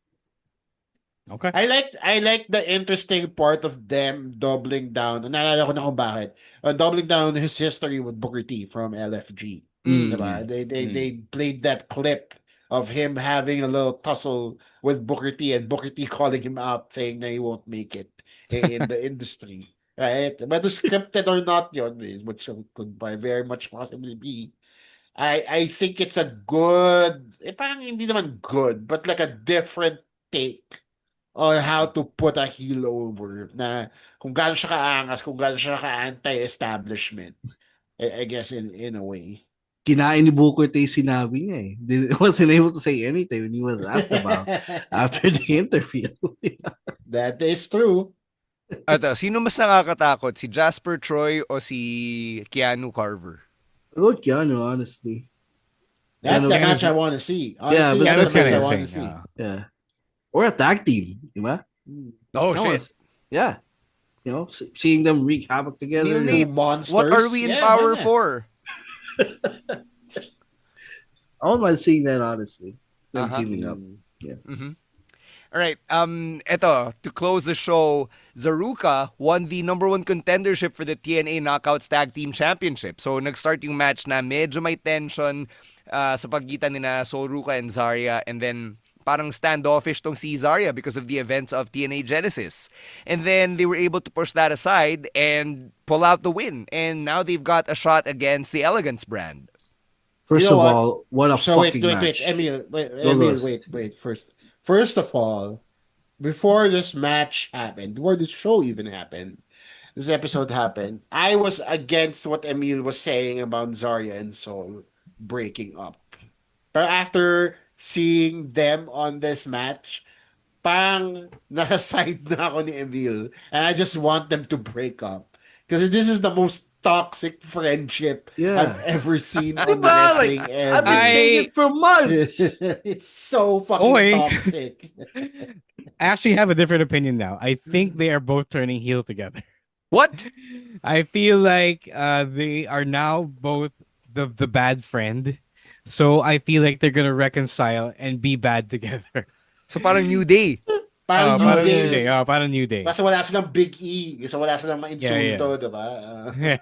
Okay. I like the interesting part of them doubling down. Naalala ko na kung bakit. Doubling down on his history with Booker T from LFG. Diba? They played that clip of him having a little tussle with Booker T and Booker T calling him out saying that he won't make it in the industry. Right? Whether scripted or not yun, which could very much possibly be. I think it's a good, parang hindi naman good, but like a different take on how to put a heel over na kung gaano siya kaangas, kung gaano siya ka-anti-establishment. I guess in a way. Kinain ni Booker T sinabi niya eh. Wasn't able to say anything when he was asked about after the interview. That is true. Ato, sino mas nakakatakot? Si Jasper Troy o si Keanu Carver? Oh, Keanu, honestly. That's Keanu- the match I want to see. Honestly, Yeah, but that's the that's match I kinda want to insane, see. Yeah. Or a tag team, diba? Oh, No, shit. it's- Yeah. You know, seeing them wreak havoc together. Neil you know. Nate, Monsters. what are we in Yeah, power man. for? I don't mind seeing that, honestly. Them Uh-huh. teaming up. All right. Eto, to close the show, Zaruka won the #1 contendership for the TNA Knockouts Tag Team Championship. So, nag-start yung match na medyo may tension sa pagitan nina Soruka and Zarya, and then parang standoffish tong si Zarya because of the events of TNA Genesis. And then they were able to push that aside and pull out the win. And now they've got a shot against the Elegance brand. First You know of what? all, what a So fucking match. Emil, Go, Emil, go. wait. First of all, before this match happened, before this show even happened, this episode happened, I was against what Emil was saying about Zarya and Sol breaking up. But after seeing them on this match, parang nasa side na ako ni Emil, and I just want them to break up. Because this is the most toxic friendship Yeah. I've ever seen on Diba? wrestling Like, ever. I've been saying it for months. It's so fucking Oy. toxic. I actually have a different opinion now. I think they are both turning heel together. What? I feel like they are now both the bad friend. So I feel like they're gonna reconcile and be bad together. So, parang New Day. Parang Parang New New Day. Day. Parang New Day. Basta wala silang Big E. Basta wala silang ma-insulto, diba? Yeah.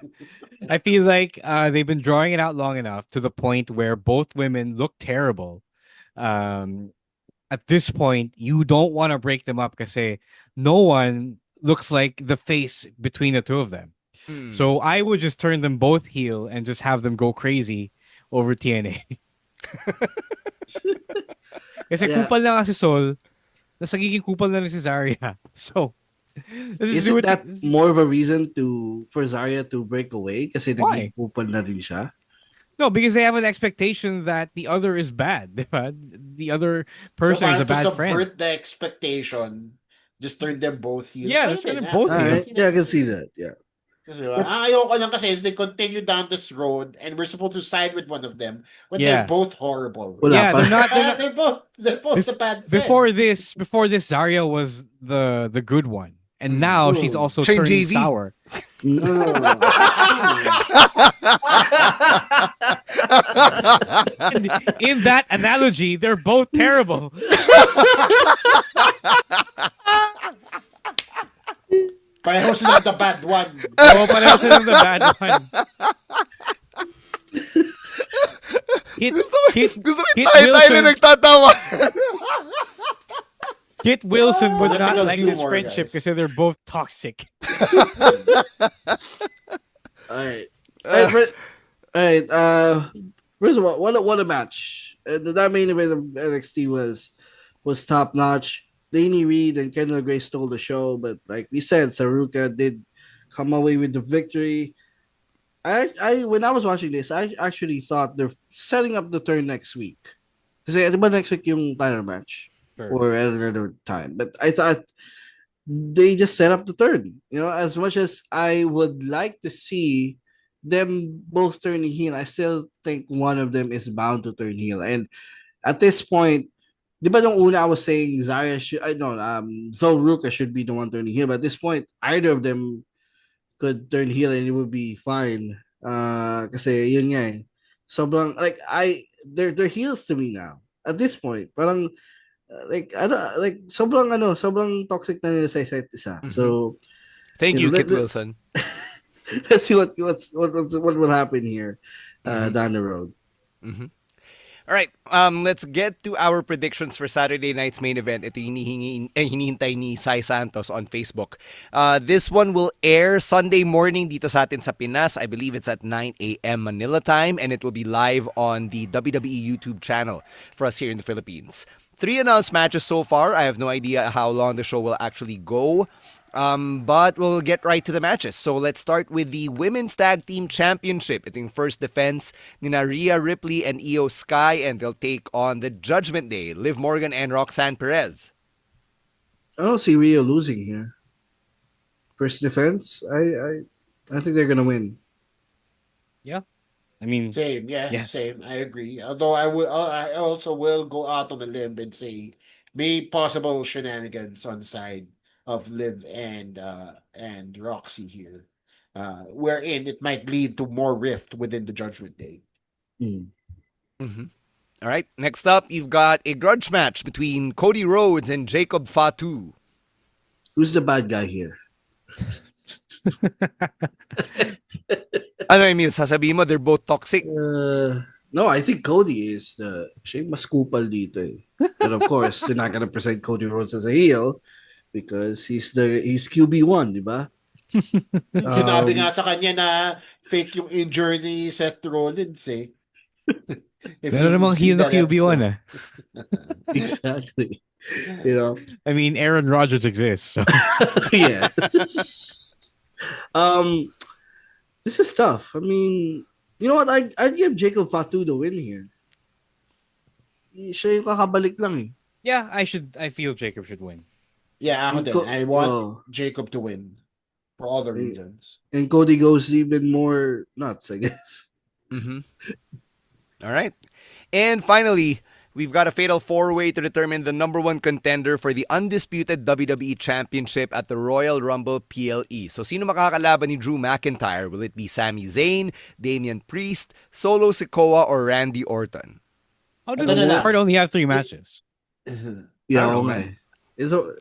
I feel like they've been drawing it out long enough to the point where both women look terrible. At this point, you don't want to break them up because no one looks like the face between the two of them. So I would just turn them both heel and just have them go crazy over TNA. Kasi Yeah. kupal na kasi Sol, nasagiging kupal na rin si Zarya. So, let's just do Isn't it. that more of a reason for Zarya to break away? Kasi Why? naging kupal na rin siya. No, because they have an expectation that the other is bad. Diba? The other person is a bad to friend. subvert the expectation, just turn them both heel. Yeah, Pwede just turn din, them both heel. Alright. Yeah, I can see that. Yeah. Kasi, ang ayoko lang kasi is they continue down this road and we're supposed to side with one of them when Yeah. they're both horrible. Wala Yeah, pa. they're not. They're both the bad friend. Before this, Zarya was the good one, And now she's Oh. also Siya yung turning JV. sour. No. And in that analogy, they're both terrible. Pareho sila the bad one. Oo, pareho silang the bad one. Kit, Kit, Gusto ko Kit tayo na Wilson, nagtatawa. Kit Wilson would not Political like this humor, friendship guys. because they're both toxic. Alright. Alright. First of all, what a match. That main event of NXT was top notch. Laney Reed and Kendall Gray stole the show, but like we said, Saruka did come away with the victory. I when I was watching this, I actually thought they're setting up the turn next week. Kasi di ba next week yung title match? Sure. Or at another time. But I thought they just set up the turn. You know, as much as I would like to see them both turning heel, I still think one of them is bound to turn heel. And at this point, di ba nung una I was saying Zol Ruka should be the one turning heel, but at this point, either of them could turn heel and it would be fine. Kasi yun nga eh. Sobrang, like, they're heels to me now. At this point, parang, sobrang toxic na nila sa isa't isa. So, Thank you, know, Kit Wilson. let's see what will happen here down the road. All right, let's get to our predictions for Saturday night's main event. Ito hinihintay ni Sai Santos on Facebook. This one will air Sunday morning dito sa atin sa Pinas. I believe it's at 9 a.m. Manila time, and it will be live on the WWE YouTube channel for us here in the Philippines. 3 announced matches so far. I have no idea how long the show will actually go. But we'll get right to the matches. So let's start with the Women's Tag Team Championship. Ito yung first defense ni Rhea Ripley and Io Sky, and they'll take on the Judgment Day, Liv Morgan and Roxanne Perez. I don't see Rio losing here. First defense, I think they're gonna win. Yeah. I mean, Same, yeah, Yes. same. I agree. Although I also will go out on a limb and say, may possible shenanigans on the side of Liv and Roxy here, wherein it might lead to more rift within the Judgment Day. All right, next up, you've got a grudge match between Cody Rhodes and Jacob Fatu. Who's the bad guy here? Ano Emil, sasabihin mo, they're both toxic? No, I think Cody is siya yung mas kupal dito eh. But of course, they're not gonna present Cody Rhodes as a heel because he's QB1, di ba? Sinabi nga sa kanya na fake yung injury ni Seth Rollins eh. meron namang heel na QB1 eh. Exactly. You know? I mean, Aaron Rodgers exists. So. Yeah. This is tough. I mean, you know what? I'd give Jacob Fatu the win here. Siya yung kakabalik lang eh. Yeah, I feel Jacob should win. Yeah, ako And din. I want Jacob to win for all the reasons. And Cody goes even more nuts, I guess. All right. And finally, we've got a fatal four-way to determine the number one contender for the undisputed WWE Championship at the Royal Rumble PLE. So, sino makakalaban ni Drew McIntyre? Will it be Sami Zayn, Damian Priest, Solo Sikoa, or Randy Orton? How does this card only have 3 matches? Yeah, know, okay. So,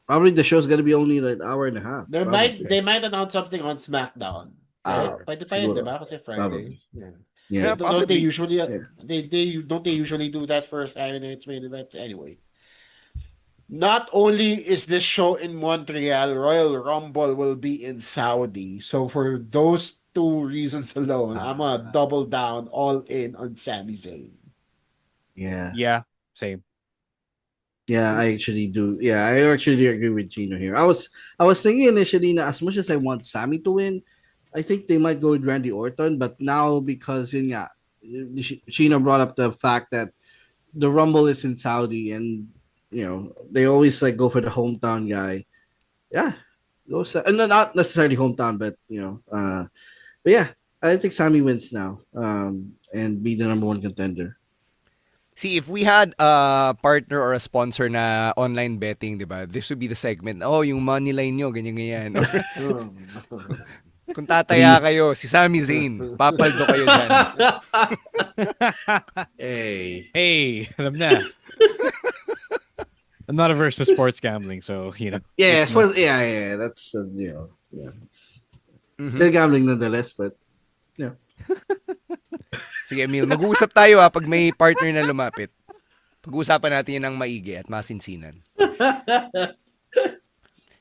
probably the show's gonna be only like an hour and a half. They probably. might announce something on SmackDown. Pwede pa yun, siguro. diba? Kasi Friday. Probably. Yeah. Yeah. Don't they usually Yeah. don't they usually do that for Friday night's main event anyway? Not only is this show in Montreal, Royal Rumble will be in Saudi. So for those 2 reasons alone, I'm gonna double down all in on Sami Zayn. Yeah. Yeah, same. Yeah, I actually do. Yeah, I actually agree with Gino here. I was thinking initially na as much as I want Sammy to win, I think they might go with Randy Orton, but now because yun nga, Gino brought up the fact that the Rumble is in Saudi and you know, they always like go for the hometown guy. Yeah. And not necessarily hometown, but you know, but yeah, I think Sammy wins now. And be the number one contender. See, if we had a partner or a sponsor na online betting, di ba? This would be the segment. Oh, yung money line nyo, ganyan-ganyan. Or kung tataya kayo, si Sami Zayn, papaldo kayo dyan. Hey. Hey, alam na. I'm not averse to sports gambling, so Yeah, I suppose, yeah. That's yeah. Still gambling nonetheless, but yeah. Sige, Emil, mag-uusap tayo pag may partner na lumapit. Pag-uusapan natin yan ng maigi at masinsinan.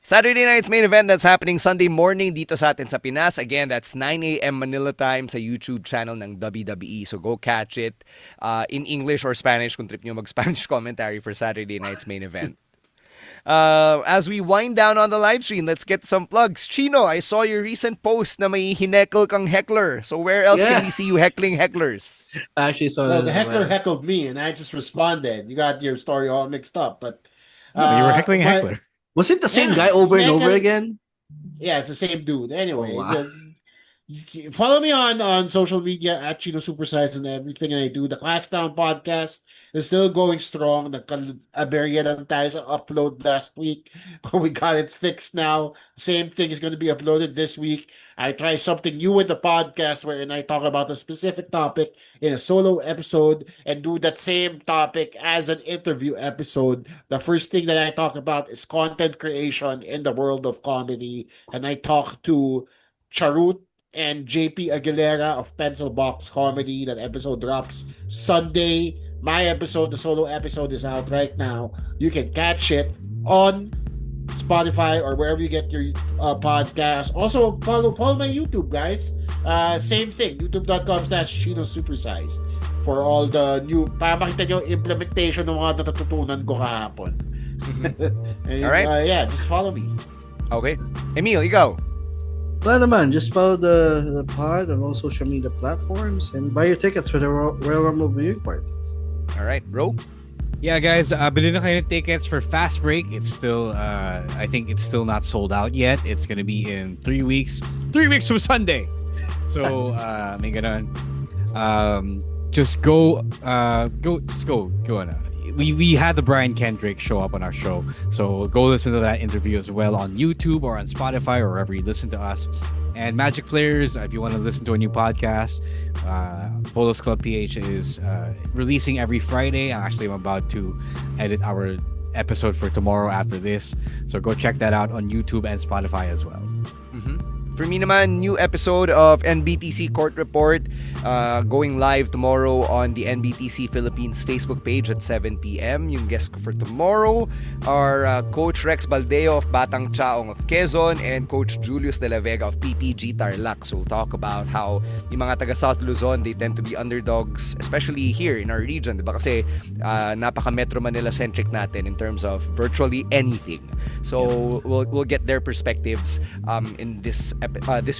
Saturday night's main event that's happening Sunday morning dito sa atin sa Pinas. Again, that's 9 a.m. Manila time sa YouTube channel ng WWE. So go catch it in English or Spanish kung trip nyo mag-Spanish commentary for Saturday night's main event. As we wind down on the live stream, let's get some plugs. Chino, I saw your recent post na may hineckle kang heckler. So where else can we see you heckling hecklers? Actually, so the heckler heckled me, and I just responded. You got your story all mixed up, but you were heckling a heckler. Was it the same guy over and over again? Yeah, it's the same dude. Anyway, wow. Follow me on social media at Chino Supersize and everything I do. The Class Down podcast is still going strong. Nagka-aberya lang tayo sa upload last week. We got it fixed now. Same thing is going to be uploaded this week. I try something new with the podcast wherein I talk about a specific topic in a solo episode and do that same topic as an interview episode. The first thing that I talk about is content creation in the world of comedy. And I talk to Charut and JP Aguilera of Pencil Box Comedy. That episode drops Sunday. My episode, the solo episode, is out right now. You can catch it on Spotify or wherever you get your podcast. Also, follow my YouTube, guys. Same thing, youtube.com/Chino Supersize for all the new, para makita nyo implementation ng mga natutunan ko kahapon. And, all right. Yeah, just follow me. Okay. Emil, ikaw. Well, naman, just follow the pod on all social media platforms and buy your tickets for the Royal Rumble viewing party. All right, bro. Yeah, guys, bilhin na kayo ng tickets for Fast Break. It's still, I think it's still not sold out yet. It's gonna be in 3 weeks. 3 weeks from Sunday. So, may ganun. Just go on. We had the Brian Kendrick show up on our show, so go listen to that interview as well on YouTube or on Spotify or wherever you listen to us. And Magic Players, if you want to listen to a new podcast, Bolos Club PH is releasing every Friday. I'm about to edit our episode for tomorrow after this, so go check that out on YouTube and Spotify as well. For me naman, new episode of NBTC Court Report going live tomorrow on the NBTC Philippines Facebook page at 7 p.m. Yung guest ko for tomorrow are Coach Rex Baldeo of Batang Chaong of Quezon and Coach Julius De La Vega of PPG Tarlac. So we'll talk about how yung mga taga South Luzon, they tend to be underdogs, especially here in our region, diba? Kasi napaka Metro Manila centric natin in terms of virtually anything. So we'll get their perspectives in this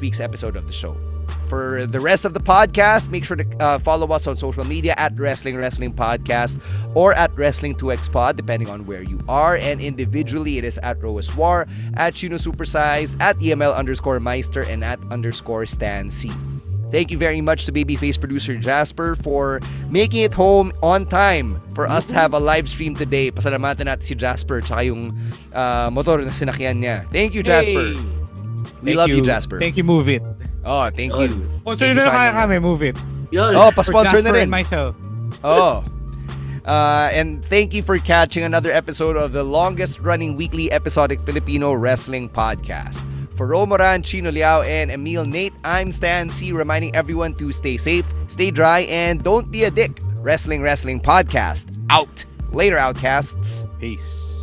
week's episode of the show. For the rest of the podcast, make sure to follow us on social media at Wrestling Podcast or at Wrestling2X Pod, depending on where you are. And individually, it is at Roas War, at Chino Supersized, at EML_Meister, and at _Stan C. Thank you very much to Babyface producer Jasper for making it home on time for us to have a live stream today. Pasalamatan natin si Jasper tsaka yung motor na sinakyan niya. Thank you, Jasper. Hey. We love you, Jasper. Thank you, Move It. Oh, thank you. Sponsor na kaya kami, Move It. Oh, pa-sponsor na For Jasper rin. and myself. Oh. And thank you for catching another episode of the longest running weekly episodic Filipino wrestling podcast. For Romoran, Chino Liao, and Emil Nate, I'm Stan C, reminding everyone to stay safe, stay dry, and don't be a dick. Wrestling Podcast. Out. Later, Outcasts. Peace.